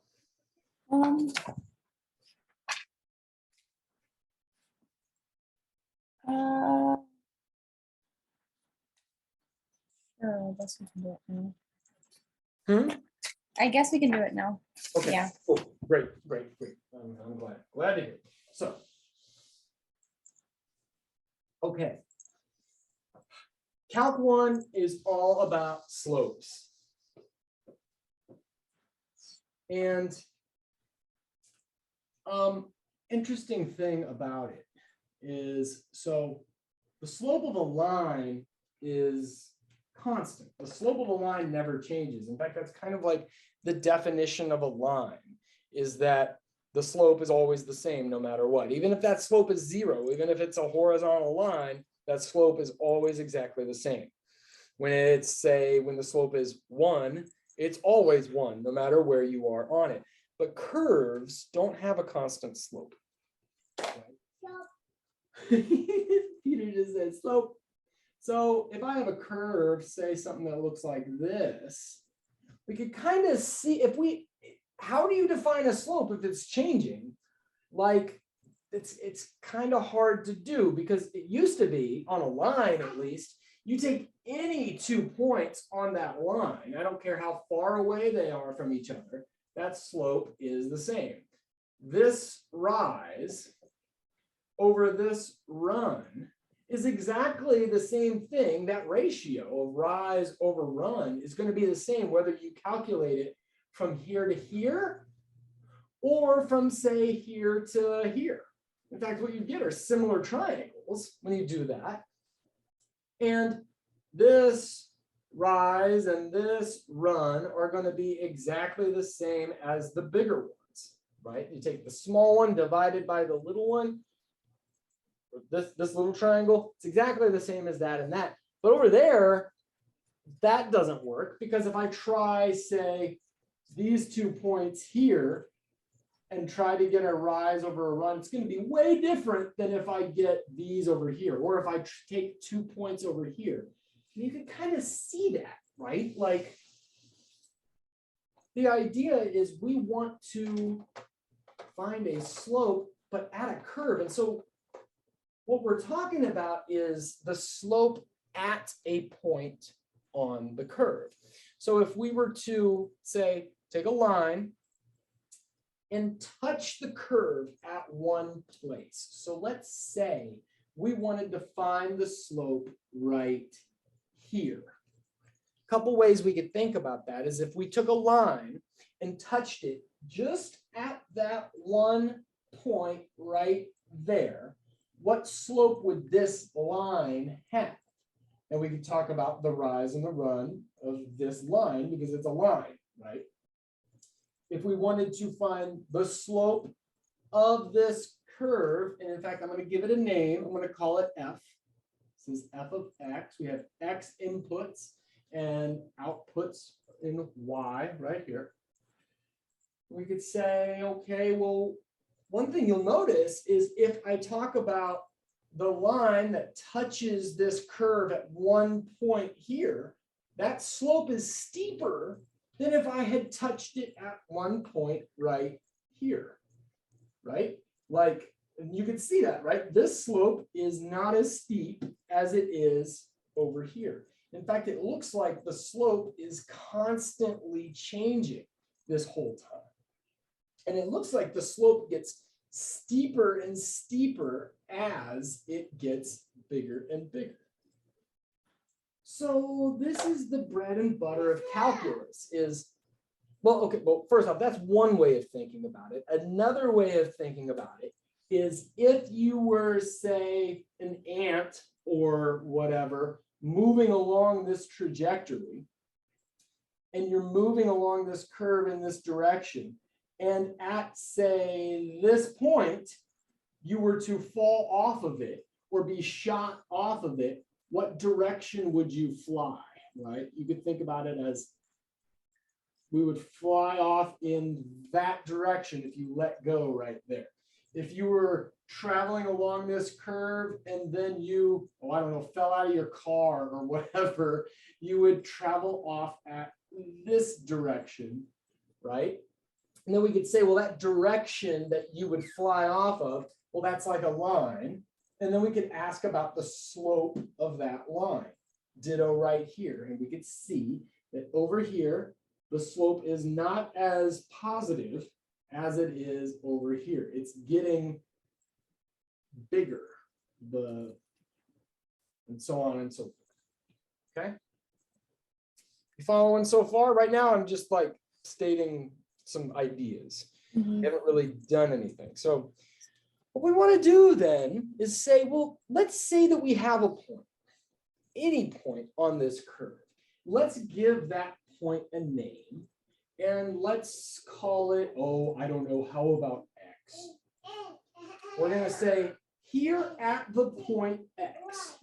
Sure, I guess we can do it now. I guess we can do it now. Okay. Yeah. Cool. Great. I'm glad to hear it. So, okay. Calc 1 is all about slopes. And interesting thing about it is, so the slope of a line is constant. The slope of a line never changes. In fact, that's kind of like the definition of a line, is that the slope is always the same no matter what. Even if that slope is 0, even if it's a horizontal line, that slope is always exactly the same. When the slope is 1, it's always 1, no matter where you are on it. But curves don't have a constant slope. Right? Peter just said slope. So if I have a curve, say something that looks like this, we could kind of see how do you define a slope if it's changing? Like, it's kind of hard to do, because it used to be, on a line at least, you take any 2 points on that line. I don't care how far away they are from each other. That slope is the same. this rise over this run is exactly the same thing. That ratio of rise over run is going to be the same whether you calculate it from here to here or from, say, here to here. In fact, what you get are similar triangles when you do that. And this rise and this run are going to be exactly the same as the bigger ones, right? You take the small one divided by the little one, this little triangle, it's exactly the same as that and that. But over there, that doesn't work because if I try, say, these 2 points here and try to get a rise over a run, it's going to be way different than if I get these over here, or if I take 2 points over here. And you can kind of see that, right? Like the idea is we want to find a slope, but at a curve. And so what we're talking about is the slope at a point on the curve. So if we were to, say, take a line and touch the curve at one place. So let's say we wanted to find the slope right here. A couple ways we could think about that is if we took a line and touched it just at that one point right there, what slope would this line have? And we could talk about the rise and the run of this line because it's a line, right? If we wanted to find the slope of this curve, and in fact, I'm going to give it a name. I'm going to call it F. This is F of X. We have X inputs and outputs in Y right here. We could say, okay, well, one thing you'll notice is if I talk about the line that touches this curve at one point here, that slope is steeper than if I had touched it at one point right here, right? Like, you can see that, right? This slope is not as steep as it is over here. In fact, it looks like the slope is constantly changing this whole time. And it looks like the slope gets steeper and steeper as it gets bigger and bigger. So this is the bread and butter of calculus is, well, okay, well, first off, that's one way of thinking about it. Another way of thinking about it is if you were, say, an ant or whatever, moving along this trajectory, and you're moving along this curve in this direction, and at, say, this point, you were to fall off of it or be shot off of it, what direction would you fly, right? You could think about it as we would fly off in that direction if you let go right there. If you were traveling along this curve and then you, oh, I don't know, fell out of your car or whatever, you would travel off at this direction, right? And then we could say, well, that direction that you would fly off of, well, that's like a line. And then we could ask about the slope of that line. Ditto right here. And we could see that over here, the slope is not as positive as it is over here. It's getting bigger, and so on and so forth. Okay? You following so far? Right now, I'm just like stating some ideas. Mhm. Haven't really done anything. So what we want to do then is say, well, let's say that we have a point, any point on this curve. Let's give that point a name and let's call it, oh, I don't know, how about X? We're going to say here at the point X.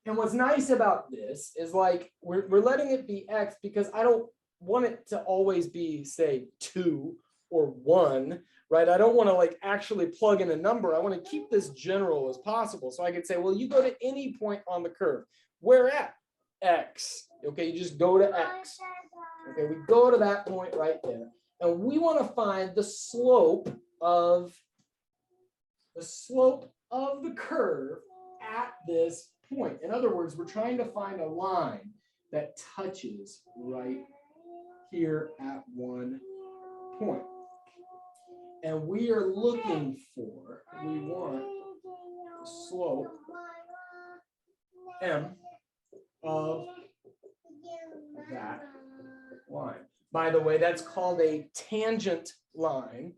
And what's nice about this is like, we're letting it be X because I don't want it to always be, say, 2 or 1, right? I don't want to like actually plug in a number. I want to keep this general as possible. So I could say, well, you go to any point on the curve. Where at? X. Okay, you just go to X. Okay, we go to that point right there. And we want to find the slope of the curve at this point. In other words, we're trying to find a line that touches right here at one point. and we are looking for, we want slope m of that line. By the way, that's called a tangent line,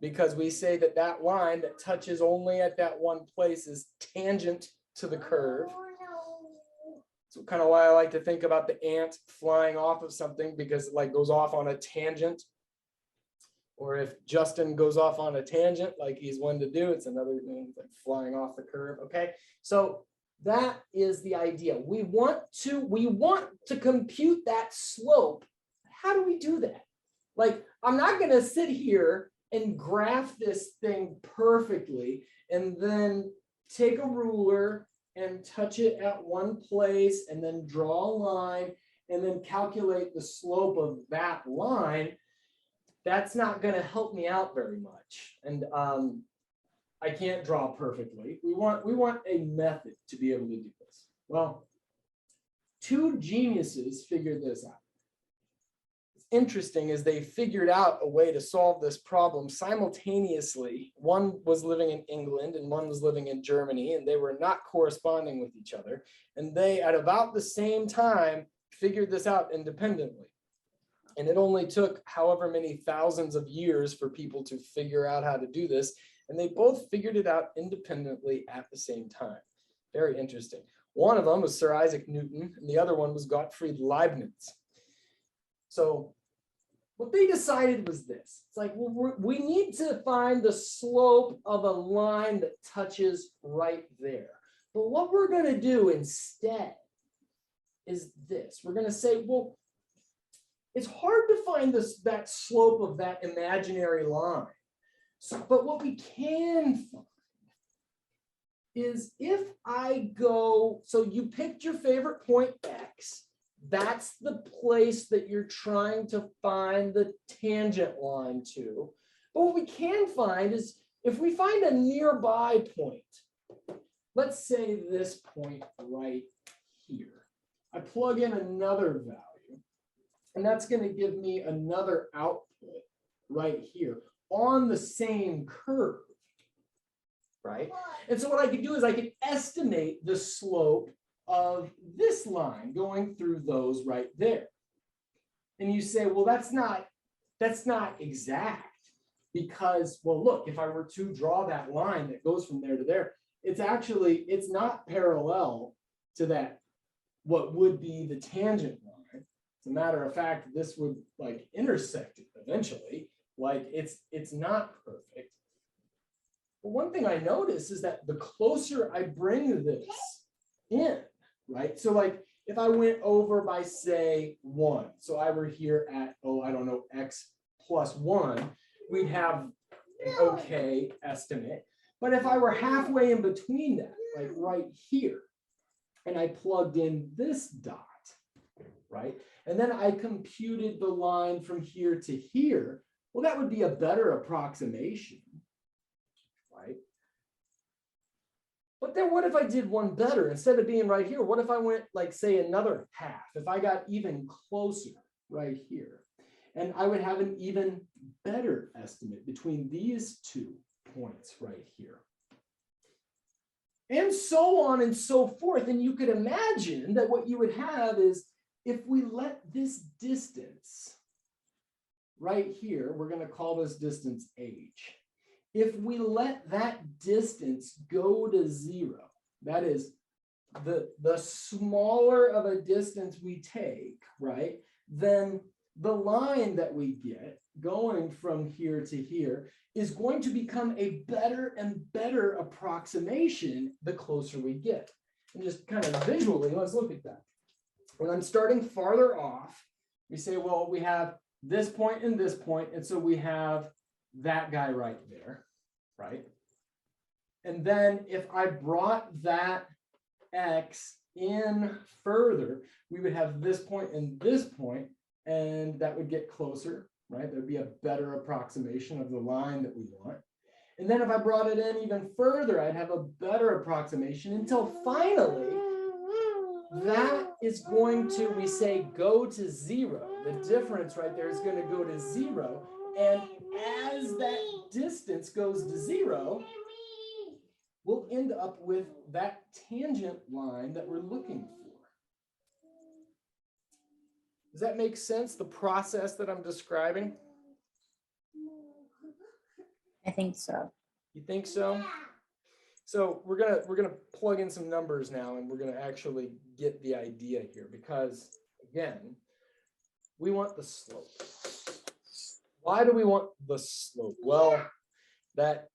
because we say that that line that touches only at that one place is tangent to the curve. So kind of why I like to think about the ant flying off of something, because it like goes off on a tangent. Or if Justin goes off on a tangent like he's one to do, it's another thing, like flying off the curve. Okay, so that is the idea. We want to compute that slope. How do we do that? Like, I'm not going to sit here and graph this thing perfectly and then take a ruler and touch it at one place and then draw a line and then calculate the slope of that line. That's not going to help me out very much. And I can't draw perfectly. We want a method to be able to do this. Well, two geniuses figured this out. What's interesting is they figured out a way to solve this problem simultaneously. One was living in England and one was living in Germany, and they were not corresponding with each other. And they, at about the same time, figured this out independently. And it only took however many thousands of years for people to figure out how to do this. And they both figured it out independently at the same time. Very interesting. One of them was Sir Isaac Newton, and the other one was Gottfried Leibniz. So what they decided was this. It's like, well, we need to find the slope of a line that touches right there. But what we're going to do instead is this. We're going to say, well, it's hard to find that slope of that imaginary line. So, but what we can find is if I go, so you picked your favorite point X, that's the place that you're trying to find the tangent line to. But what we can find is if we find a nearby point, let's say this point right here, I plug in another value. And that's going to give me another output right here on the same curve, right? And so what I could do is I could estimate the slope of this line going through those right there. And you say, well, that's not exact, because, well, look, if I were to draw that line that goes from there to there, it's not parallel to that, what would be the tangent line. As a matter of fact, this would like intersect it eventually. Like it's not perfect. But one thing I notice is that the closer I bring this in, right? So like if I went over by say 1, so I were here at, I don't know, x plus 1, we'd have an okay estimate. But if I were halfway in between that, like right here, and I plugged in this dot, right? And then I computed the line from here to here. Well, that would be a better approximation, right? But then what if I did one better? Instead of being right here, what if I went like, say, another half? If I got even closer right here, and I would have an even better estimate between these 2 points right here. And so on and so forth. And you could imagine that what you would have is, if we let this distance right here, we're going to call this distance h. If we let that distance go to 0, that is the smaller of a distance we take, right, then the line that we get going from here to here is going to become a better and better approximation the closer we get. And just kind of visually, let's look at that. When I'm starting farther off, we say, well, we have this point and this point, and so we have that guy right there, right? And then if I brought that x in further, we would have this point and this point, and that would get closer, right? There'd be a better approximation of the line that we want. And then if I brought it in even further, I'd have a better approximation until finally, that is going to, we say, go to 0. The difference right there is going to go to 0. And as that distance goes to 0, we'll end up with that tangent line that we're looking for. Does that make sense, the process that I'm describing? I think so. You think so? So we're gonna plug in some numbers now, and we're gonna actually get the idea here, because again, we want the slope. Why do we want the slope? Well, that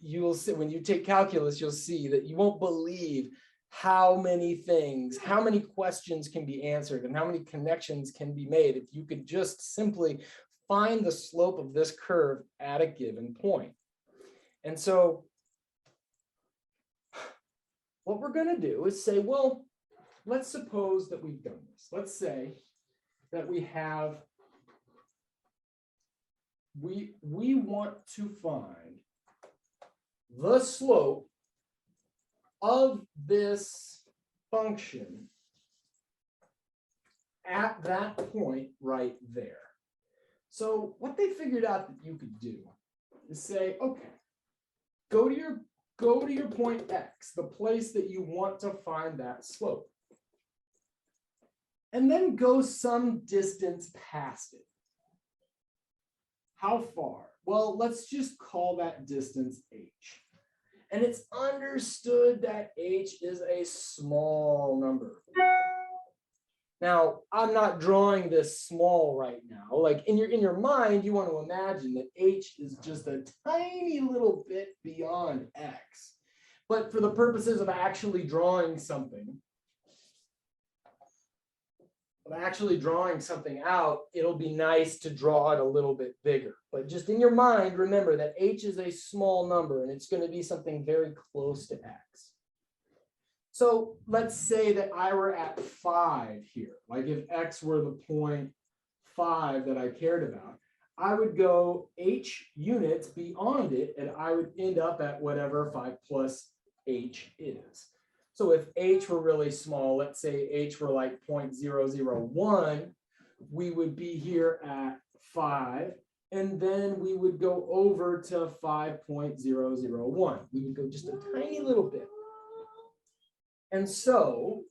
you'll see when you take calculus, you'll see that you won't believe how many things, how many questions can be answered, and how many connections can be made if you could just simply find the slope of this curve at a given point. And so what we're going to do is say, well, let's suppose that we've done this. Let's say that we have, we want to find the slope of this function at that point right there. So what they figured out that you could do is say, okay, go to your point X, the place that you want to find that slope, and then go some distance past it. How far? Well, let's just call that distance h. And it's understood that h is a small number. Now, I'm not drawing this small right now. Like in your mind, you want to imagine that h is just a tiny little bit beyond x. But for the purposes of actually drawing something, out, it'll be nice to draw it a little bit bigger. But just in your mind, remember that h is a small number, and it's going to be something very close to x. So let's say that I were at 5 here. Like if x were the point 5 that I cared about, I would go h units beyond it, and I would end up at whatever 5 plus h is. So if h were really small, let's say h were like 0.001, we would be here at 5, and then we would go over to 5.001. We would go just a tiny little bit. And so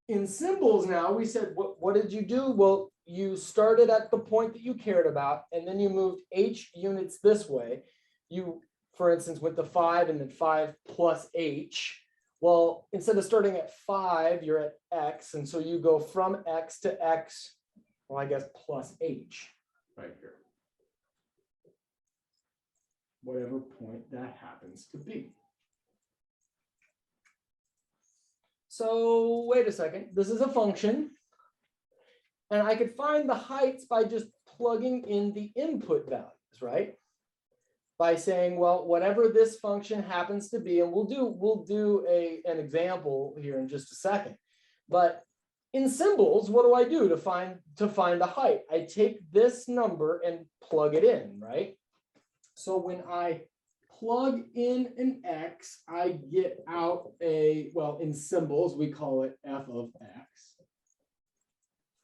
in symbols now, we said, what did you do? Well, you started at the point that you cared about, and then you moved h units this way. You, for instance, went to 5 and then 5 plus h. Well, instead of starting at 5, you're at x. And so you go from x to x, well, I guess plus h right here. Whatever point that happens to be. So wait a second, this is a function. And I could find the heights by just plugging in the input values, right? By saying, well, whatever this function happens to be, and we'll do an example here in just a second. But in symbols, what do I do to find the height? I take this number and plug it in, right? So when I plug in an x, I get out a, well, in symbols, we call it f of x.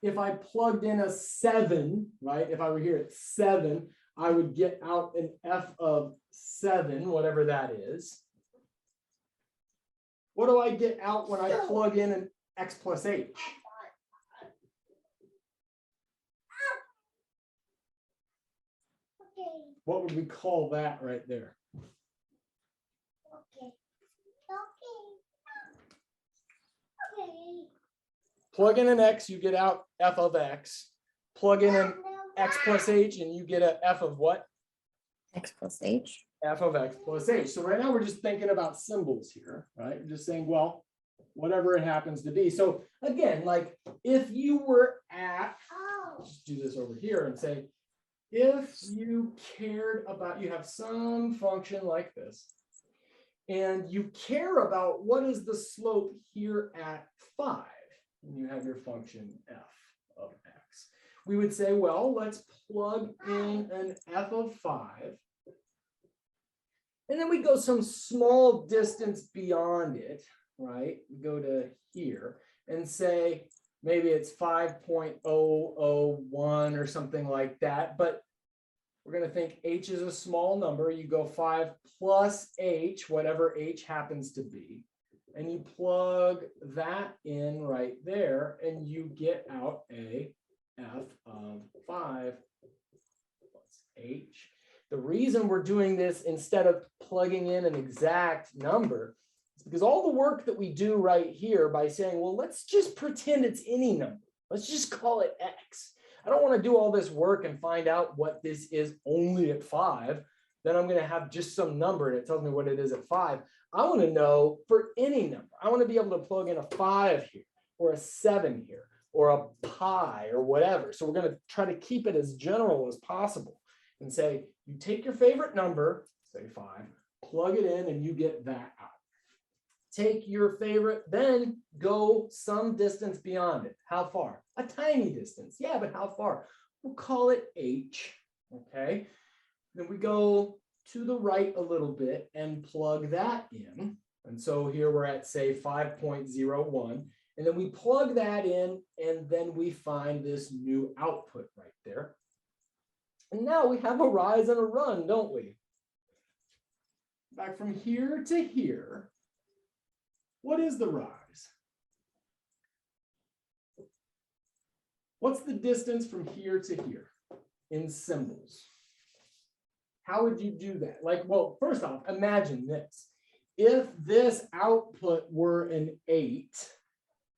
If I plugged in a 7, right? If I were here at 7, I would get out an f of 7, whatever that is. What do I get out when I plug in an x plus h? What would we call that right there? Plug in an x, you get out f of x. Plug in an x plus h, and you get a f of what? X plus h. F of x plus h. So right now we're just thinking about symbols here, right? We're just saying, well, whatever it happens to be. So again, like if you were at, just do this over here and say, if you cared about, you have some function like this, and you care about what is the slope here at 5, and you have your function f of x. We would say, well, let's plug in an f of 5. And then we go some small distance beyond it, right? We go to here and say, Maybe it's 5.001 or something like that, but we're going to think h is a small number. You go 5 plus h, whatever h happens to be, and you plug that in right there, and you get out a f of 5 plus h. The reason we're doing this instead of plugging in an exact number is because all the work that we do right here by saying, well, let's just pretend it's any number. Let's just call it x. I don't want to do all this work and find out what this is only at 5. Then I'm going to have just some number and it tells me what it is at 5. I want to know for any number. I want to be able to plug in a 5 here or a 7 here or a pi or whatever. So we're going to try to keep it as general as possible and say, you take your favorite number, say 5, plug it in and you get that out. Take your favorite, then go some distance beyond it. How far? A tiny distance. Yeah, but how far? We'll call it h, okay? Then we go to the right a little bit and plug that in. And so here we're at, say, 5.01. And then we plug that in, and then we find this new output right there. And now we have a rise and a run, don't we? Back from here to here. What is the rise? What's the distance from here to here in symbols? How would you do that? Like, well, first off, imagine this. If this output were an 8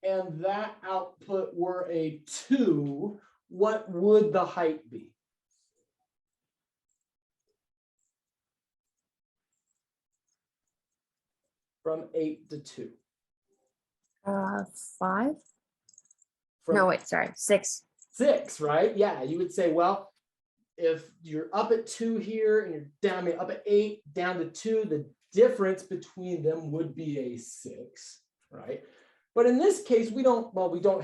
and that output were a 2, what would the height be? From 8 to 2. 5. From No, wait, sorry, 6. 6, right? Yeah, you would say, well, if you're up at 2 here and you're down, I mean, up at 8, down to 2, the difference between them would be a 6, right? But in this case, we don't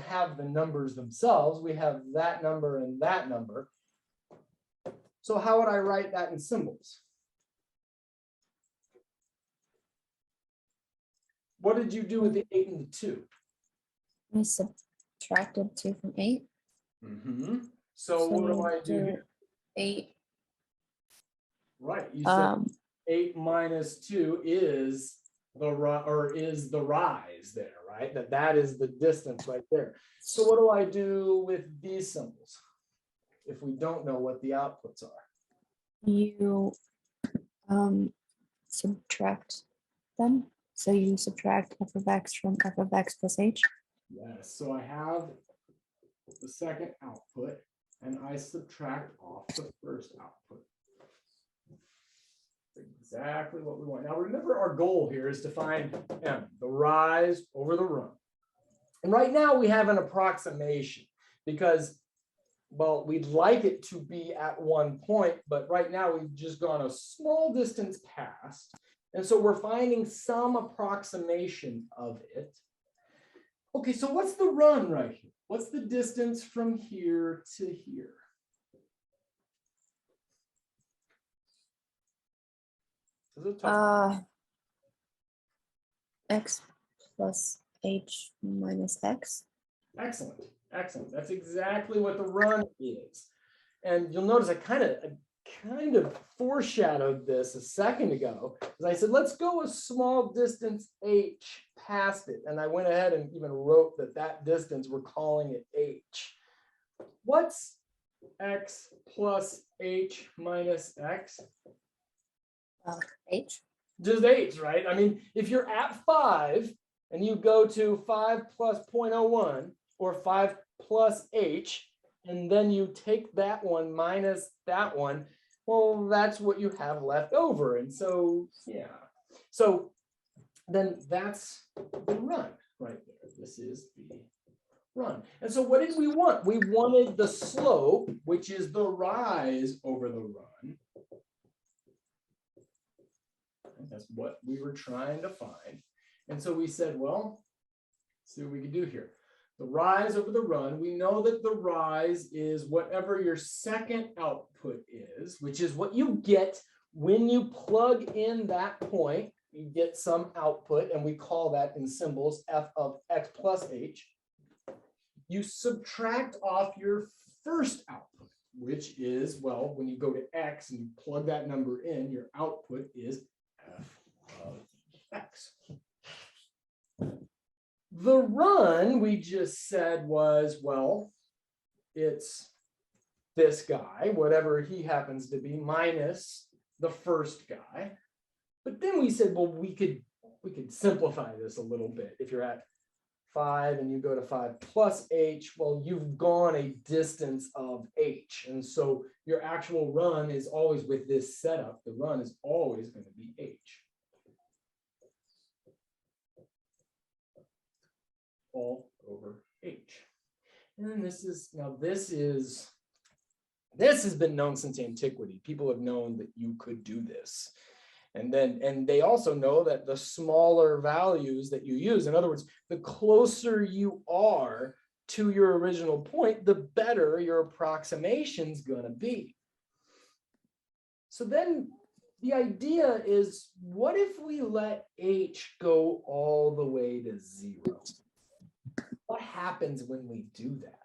have the numbers themselves. We have that number and that number. So how would I write that in symbols? What did you do with the 8 and the 2? I subtracted 2 from 8. Mm-hmm. So what do I do here? 8. Right. You said 8 minus 2 is the rise there, right? That is the distance right there. So what do I do with these symbols if we don't know what the outputs are? You subtract them. So you subtract f of x from f of x plus h. Yes. So I have the second output and I subtract off the first output. Exactly what we want. Now remember, our goal here is to find m, the rise over the run. And right now we have an approximation because, well, we'd like it to be at one point, but right now we've just gone a small distance past. And so we're finding some approximation of it. Okay, so what's the run right here? What's the distance from here to here? X plus h minus x. Excellent, excellent. That's exactly what the run is. And you'll notice I kind of foreshadowed this a second ago, because I said, let's go a small distance h past it. And I went ahead and even wrote that distance, we're calling it h. What's x plus h minus x? H. Just h, right? I mean, if you're at 5 and you go to 5 plus 0.01 or 5 plus h, and then you take that one minus that one, well, that's what you have left over. And so, yeah. So then that's the run right there. This is the run. And so what did we want? We wanted the slope, which is the rise over the run. That's what we were trying to find. And so we said, well, let's see what we can do here. The rise over the run, we know that the rise is whatever your second output is, which is what you get when you plug in that point. You get some output, and we call that in symbols f of x plus h. you subtract off your first output, which is, well, when you go to x and you plug that number in, your output is f of x. The run we just said was, well, it's this guy, whatever he happens to be, minus the first guy. But then we said, well, we could simplify this a little bit. If you're at 5 and you go to 5 plus h, well, you've gone a distance of h. And so your actual run is always with this setup. The run is always going to be h. All over h. And then this has been known since antiquity. People have known that you could do this. And they also know that the smaller values that you use, in other words, the closer you are to your original point, the better your approximation's going to be. So then the idea is, what if we let h go all the way to 0? What happens when we do that?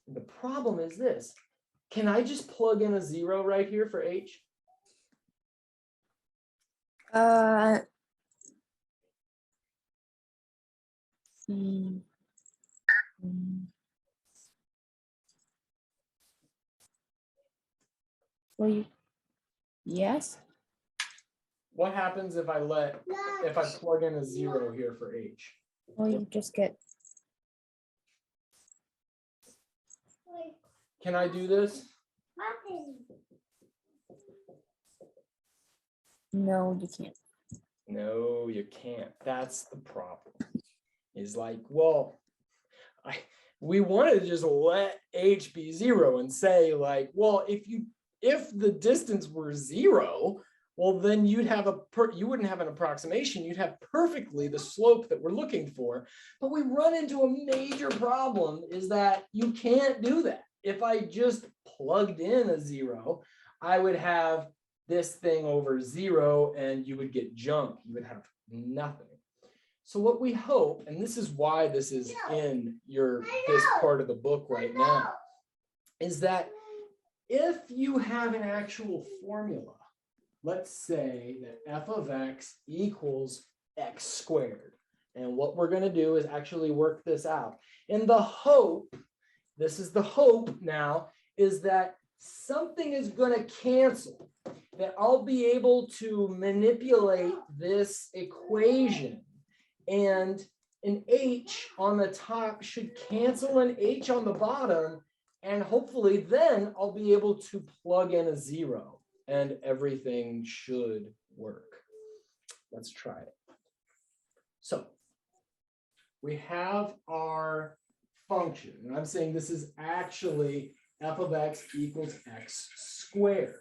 And the problem is this. Can I just plug in a 0 right here for h? Well, yes. What happens if I plug in a 0 here for h? Well, you just get. Can I do this? No, you can't. No, you can't. That's the problem. Is like, well, we wanted to just let h be 0 and say like, well, if the distance were 0, well, then you wouldn't have an approximation. You'd have perfectly the slope that we're looking for. But we run into a major problem is that you can't do that. If I just plugged in a 0, I would have this thing over 0 and you would get junk. You would have nothing. So what we hope, and this is why this is in this part of the book right now, is that if you have an actual formula, let's say that f of x equals x squared. And what we're going to do is actually work this out. And the hope, this is the hope now, is that something is going to cancel, that I'll be able to manipulate this equation, and an h on the top should cancel an h on the bottom, and hopefully then I'll be able to plug in a 0 and everything should work. Let's try it. So we have our function, and I'm saying this is actually f of x equals x squared.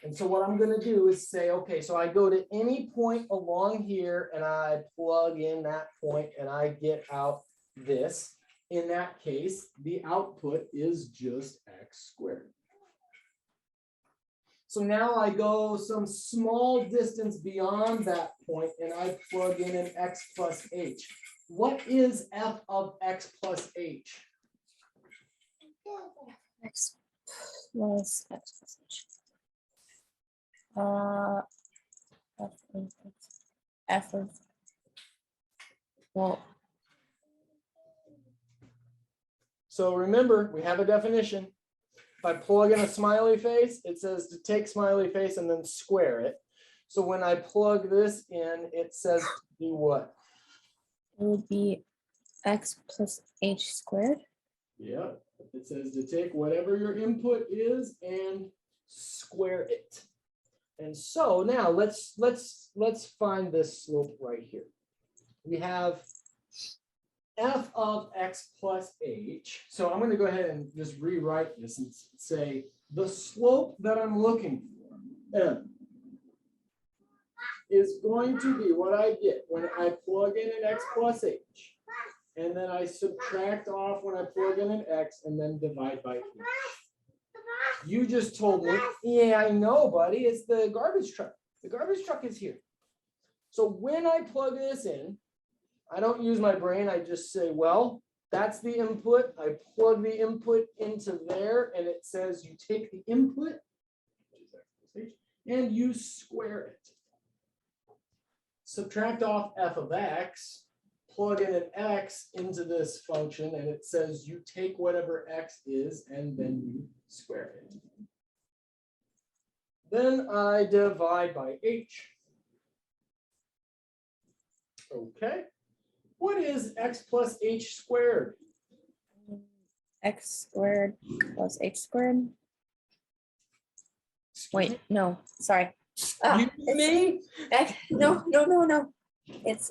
And so what I'm going to do is say, okay, so I go to any point along here and I plug in that point and I get out this. In that case, the output is just x squared. So now I go some small distance beyond that point and I plug in an x plus h. What is f of x plus h? X plus h. F of, well. So remember, we have a definition. If I plug in a smiley face, it says to take smiley face and then square it. So when I plug this in, it says to do what? It would be x plus h squared. Yeah, it says to take whatever your input is and square it. And so now let's find this slope right here. We have f of x plus h. So I'm going to go ahead and just rewrite this and say the slope that I'm looking for, m, is going to be what I get when I plug in an x plus h. And then I subtract off when I plug in an x and then divide by h. You just told me, yeah, I know, buddy, it's the garbage truck. The garbage truck is here. So when I plug this in, I don't use my brain. I just say, well, that's the input. I plug the input into there, and it says you take the input, which is x plus h, and you square it. Subtract off f of x, plug in an x into this function, and it says you take whatever x is, and then you square it. Then I divide by h. Okay. What is x plus h squared? X squared plus h squared. Excuse Wait, me? no, sorry. You me? No.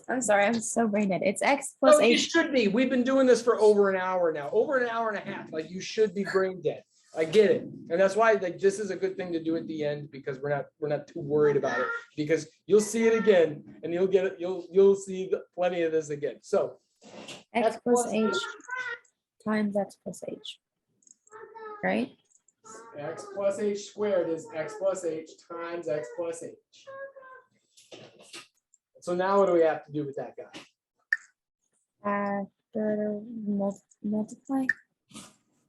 I'm sorry, I'm so brain dead. It's x plus No, you h. should be. We've been doing this for over an hour now, over an hour and a half. Like, you should be brain dead. I get it, and that's why, like, this is a good thing to do at the end, because we're not too worried about it, because you'll see it again, and you'll get it. You'll see plenty of this again. So X plus h times x plus h, right? x plus h squared is x plus h times x plus h. So now what do we have to do with that guy? Multiply.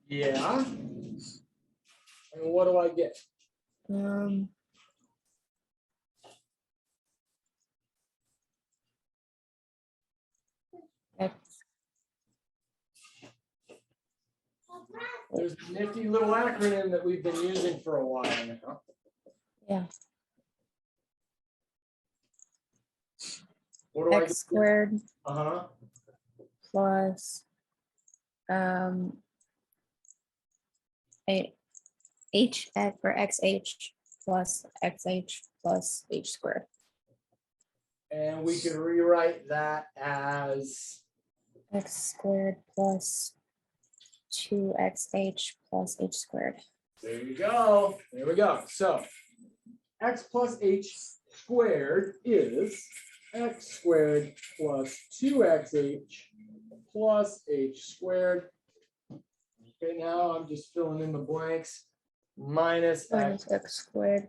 Yeah. And what do I get? X. There's a nifty little acronym that we've been using for a while now. Yeah. What do I X get? squared plus h or xh plus xh plus h squared. And we can rewrite that as X squared plus 2xh plus h squared. there you go. There we go. So x plus h squared is x squared plus 2xh plus h squared. Okay, now I'm just filling in the blanks. Minus x. X squared.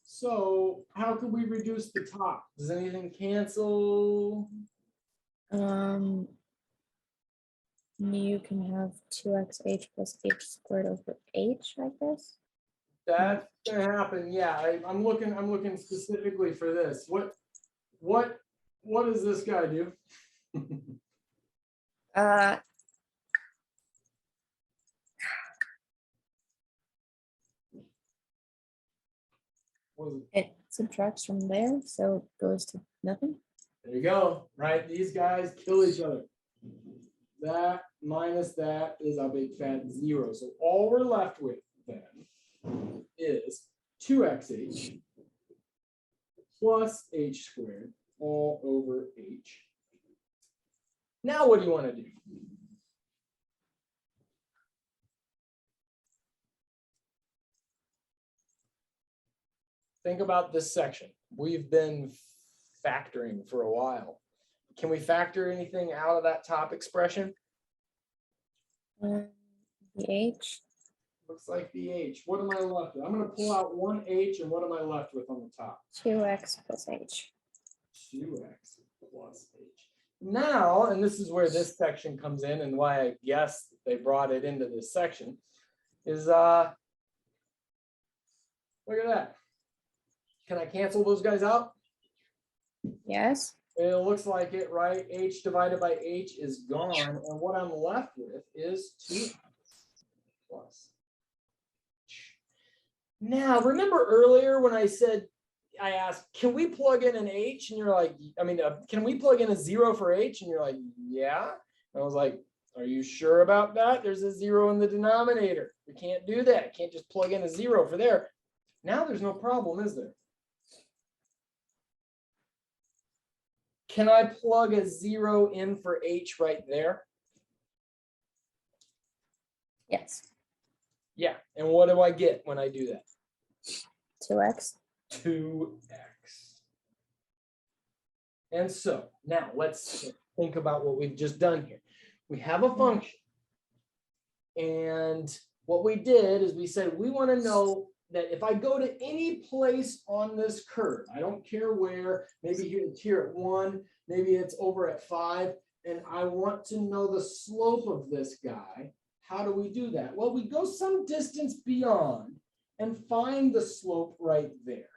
So how could we reduce the top? Does anything cancel? You can have 2xh plus h squared over h, I guess. That's gonna happen. Yeah, I'm looking specifically for this. What does this guy do? It subtracts from there, so it goes to nothing. There you go. Right, these guys kill each other. That minus that is a big fat 0. So all we're left with then is 2xh plus h squared all over h. Now what do you want to do? Think about this section. We've been factoring for a while. Can we factor anything out of that top expression? The h. Looks like the h. What am I left with? I'm going to pull out one h, and what am I left with on the top? 2x plus h. 2x plus h. Now, and this is where this section comes in, and why I guess they brought it into this section, is look at that. Can I cancel those guys out? Yes. It looks like it, right? H divided by h is gone, and what I'm left with is 2x plus h. Now, remember earlier when I asked, can we plug in an h? And you're like, can we plug in a 0 for h? And you're like, yeah. And I was like, are you sure about that? There's a 0 in the denominator. We can't do that. Can't just plug in a 0 for there. Now there's no problem, is there? Can I plug a 0 in for h right there? Yes. Yeah. And what do I get when I do that? 2x. 2x. And so now let's think about what we've just done here. We have a function. And what we did is we said we want to know that if I go to any place on this curve, I don't care where, maybe it's here at 1, maybe it's over at 5, and I want to know the slope of this guy, how do we do that? Well, we go some distance beyond and find the slope right there.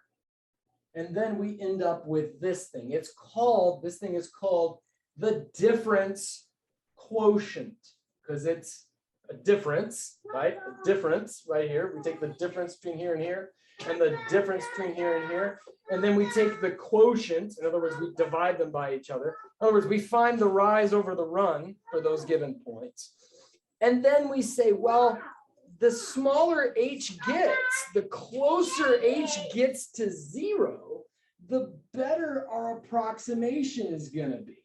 And then we end up with this thing. This thing is called the difference quotient, because it's a difference, right? A difference right here. We take the difference between here and here, and the difference between here and here. And then we take the quotient. In other words, we divide them by each other. In other words, we find the rise over the run for those given points. And then we say, well, the smaller h gets, the closer h gets to 0, the better our approximation is going to be.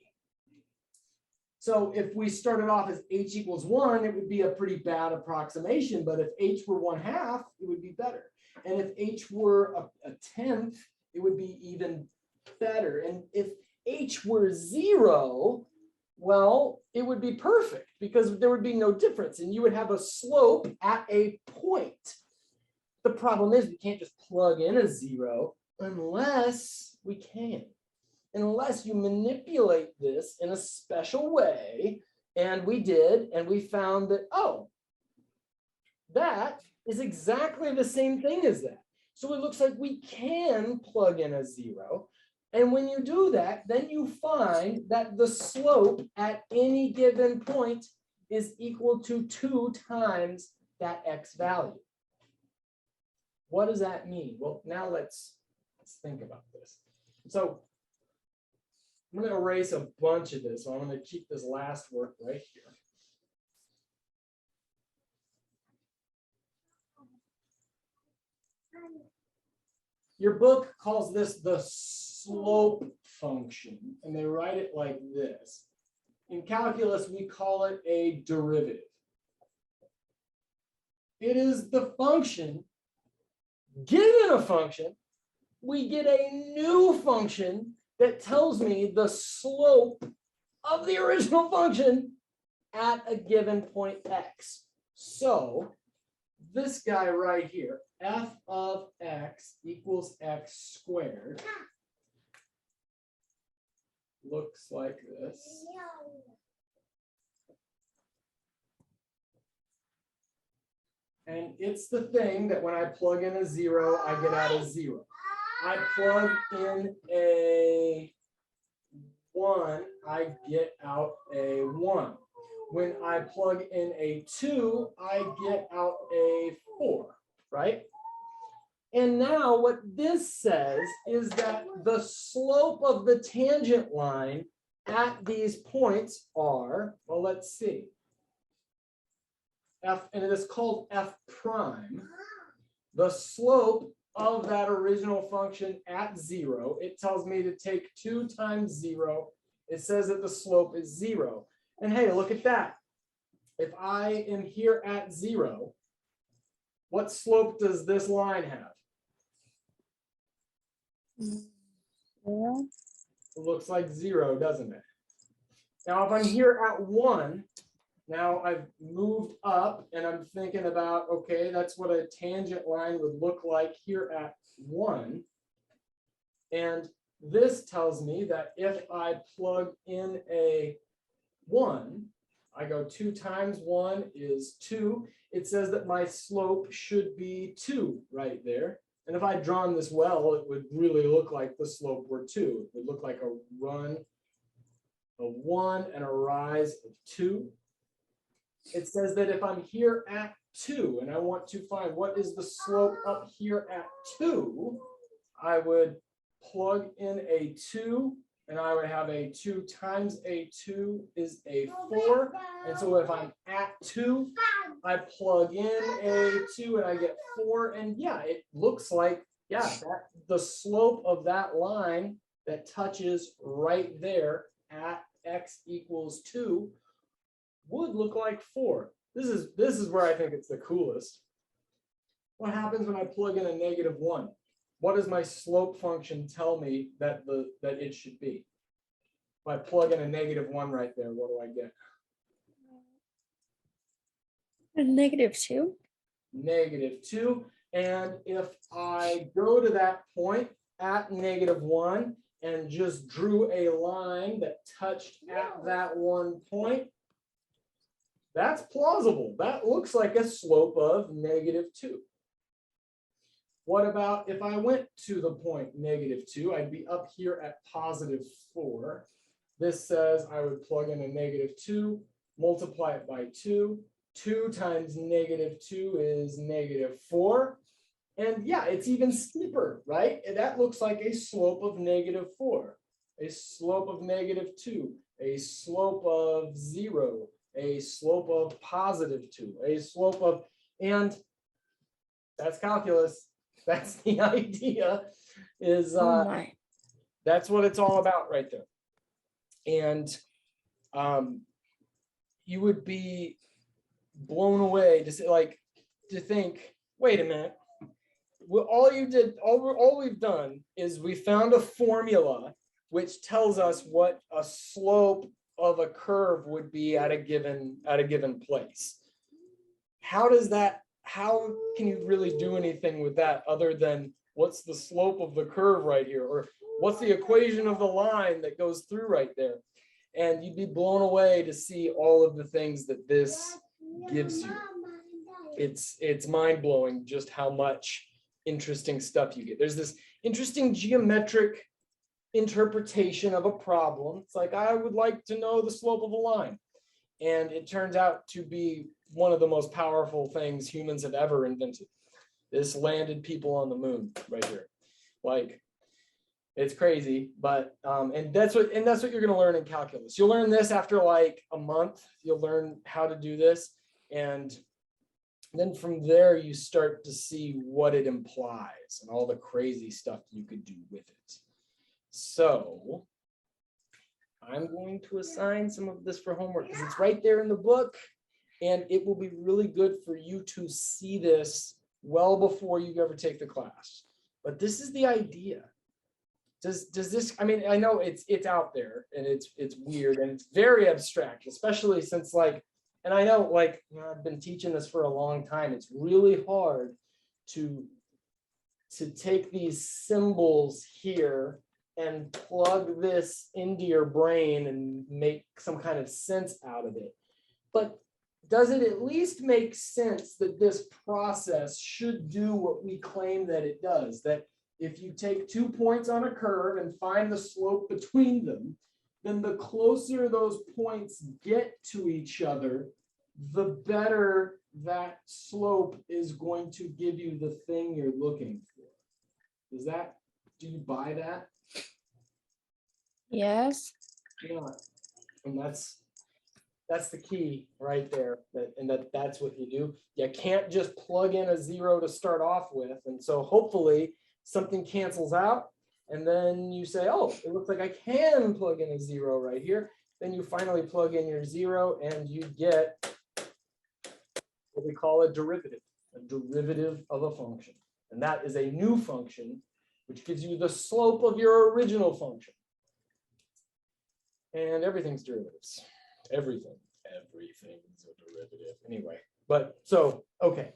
So if we started off as h equals 1, it would be a pretty bad approximation. But if h were 1/2, it would be better. And if h were a tenth, it would be even better. And if h were 0, well, it would be perfect because there would be no difference and you would have a slope at a point. The problem is we can't just plug in a 0 unless we can. Unless you manipulate this in a special way, and we did, and we found that, oh, that is exactly the same thing as that. So it looks like we can plug in a 0. And when you do that, then you find that the slope at any given point is equal to 2 times that x value. What does that mean? Well, now let's think about this. So I'm going to erase a bunch of this. So I'm going to keep this last work right here. Your book calls this the slope function, and they write it like this. In calculus, we call it a derivative. It is the function. Given a function, we get a new function that tells me the slope of the original function at a given point x. So this guy right here, f of x equals x squared, looks like this. And it's the thing that when I plug in a 0, I get out a 0. I plug in a 1, I get out a 1. When I plug in a 2, I get out a 4, right? And now what this says is that the slope of the tangent line at these points are, well, let's see. F, and it is called f prime. The slope of that original function at 0, it tells me to take 2 times 0. It says that the slope is 0. And hey, look at that. If I am here at 0, what slope does this line have? Yeah. It looks like 0, doesn't it? Now, if I'm here at 1, now I've moved up and I'm thinking about, okay, that's what a tangent line would look like here at 1. And this tells me that if I plug in a 1, I go 2 times 1 is 2. It says that my slope should be 2 right there. And if I'd drawn this well, it would really look like the slope were 2. It would look like a run of 1 and a rise of 2. It says that if I'm here at 2 and I want to find what is the slope up here at 2, I would plug in a 2 and I would have a 2 times a 2 is a 4. And so if I'm at 2, I plug in a 2 and I get 4. And yeah, it looks like, yeah, the slope of that line that touches right there at x equals 2 would look like 4. This is where I think it's the coolest. What happens when I plug in a -1? What does my slope function tell me that it should be? If I plug in a -1 right there, what do I get? A -2. -2. And if I go to that point at -1 and just drew a line that touched at that one point, that's plausible. That looks like a slope of -2. What about if I went to the point -2? I'd be up here at +4. This says I would plug in a -2, multiply it by 2. 2 times -2 is -4. And yeah, it's even steeper, right? And that looks like a slope of -4, a slope of -2, a slope of 0, a slope of +2, a slope of, and that's calculus. That's the idea, is Oh my. that's what it's all about right there. And you would be blown away to say, like, to think, wait a minute, well, all we've done is we found a formula which tells us what a slope of a curve would be at a given place. How can you really do anything with that other than what's the slope of the curve right here, or what's the equation of the line that goes through right there? And you'd be blown away to see all of the things that this gives you. It's mind-blowing just how much interesting stuff you get. There's this interesting geometric interpretation of a problem. It's like, I would like to know the slope of a line. And it turns out to be one of the most powerful things humans have ever invented. This landed people on the moon right here. Like, it's crazy, but and that's what you're going to learn in calculus. You'll learn this after like a month. You'll learn how to do this, and then from there you start to see what it implies and all the crazy stuff you could do with it. So I'm going to assign some of this for homework because it's right there in the book, and it will be really good for you to see this well before you ever take the class. But this is the idea. Does this, I mean, I know it's out there and it's weird and it's very abstract, especially since, like, and I know, like, you know, I've been teaching this for a long time. It's really hard to take these symbols here and plug this into your brain and make some kind of sense out of it. But does it at least make sense that this process should do what we claim that it does? That if you take 2 points on a curve and find the slope between them, then the closer those points get to each other, the better that slope is going to give you the thing you're looking for. Do you buy that? Yes. Yeah. And that's the key right there. That's what you do. You can't just plug in a 0 to start off with. And so hopefully something cancels out. And then you say, oh, it looks like I can plug in a 0 right here. Then you finally plug in your 0 and you get what we call a derivative of a function. And that is a new function, which gives you the slope of your original function. And everything's derivatives. Everything's a derivative. Anyway, but so, okay.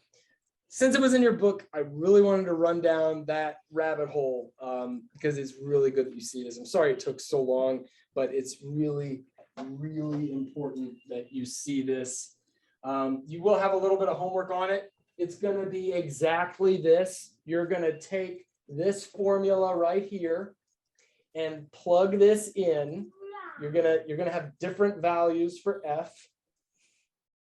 Since it was in your book, I really wanted to run down that rabbit hole because it's really good that you see this. I'm sorry it took so long, but it's really, really important that you see this. You will have a little bit of homework on it. It's going to be exactly this. You're going to take this formula right here and plug this in. You're gonna have different values for f,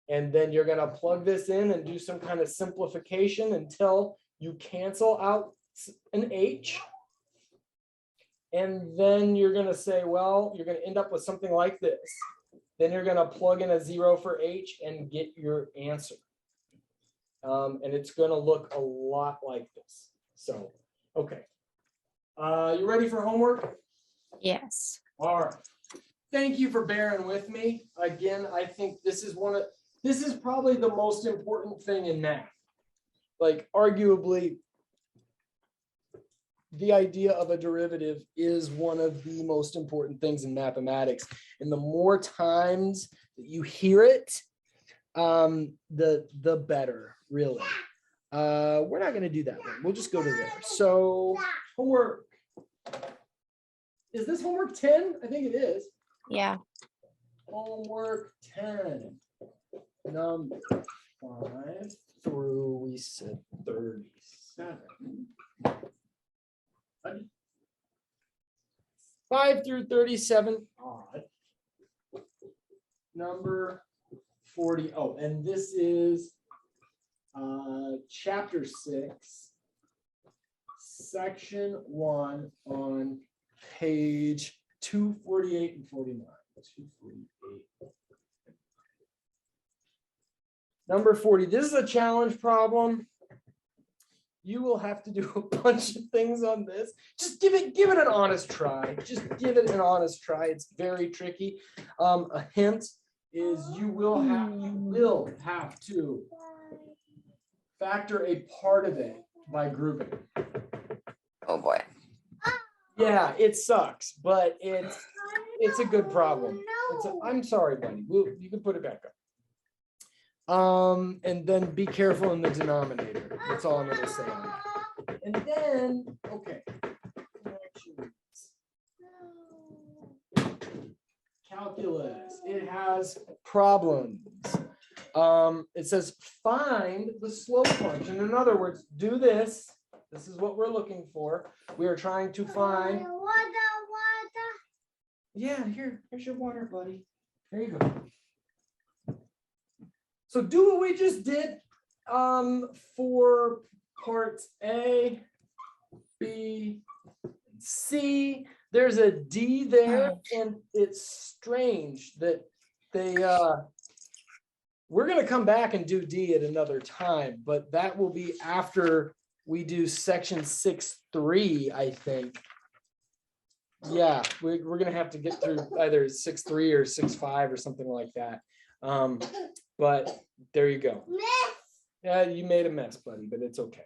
and then you're gonna plug this in and do some kind of simplification until you cancel out an h, and then you're gonna say, well, you're gonna end up with something like this. Then you're gonna plug in a 0 for h and get your answer, and it's gonna look a lot like this. So, okay, you ready for homework? Yes. All right. Thank you for bearing with me. Again, I think this is probably the most important thing in math. Like, arguably, the idea of a derivative is one of the most important things in mathematics. And the more times that you hear it, the better, really. We're not going to do that one. We'll just go to there. So, homework. is this homework 10? I think it is. Yeah. Homework 10. Number 5 through, we said 37. 5 through 37 odd. Number 40. Oh, and this is chapter 6, section 1 on page 248 and 49. 248. Number 40. This is a challenge problem. You will have to do a bunch of things on this. Just give it an honest try. Just give it an honest try. It's very tricky. A hint is you will have to factor a part of it by grouping. Oh boy. Yeah, it sucks, but it's a good problem. I'm sorry, buddy. You can put it back up. And then be careful in the denominator. That's all I'm going to say on that. And then, okay. Calculus. It has problems. It says find the slope function. In other words, do this. This is what we're looking for. We are trying to find. Water. Yeah, here's your water, buddy. There you go. So do what we just did for parts A, B, C. There's a D there, and it's strange that we're going to come back and do D at another time, but that will be after we do section 6.3, I think. Yeah, we're going to have to get through either 6.3 or 6.5 or something like that. But there you go. Yeah, you made a mess, buddy, but it's okay.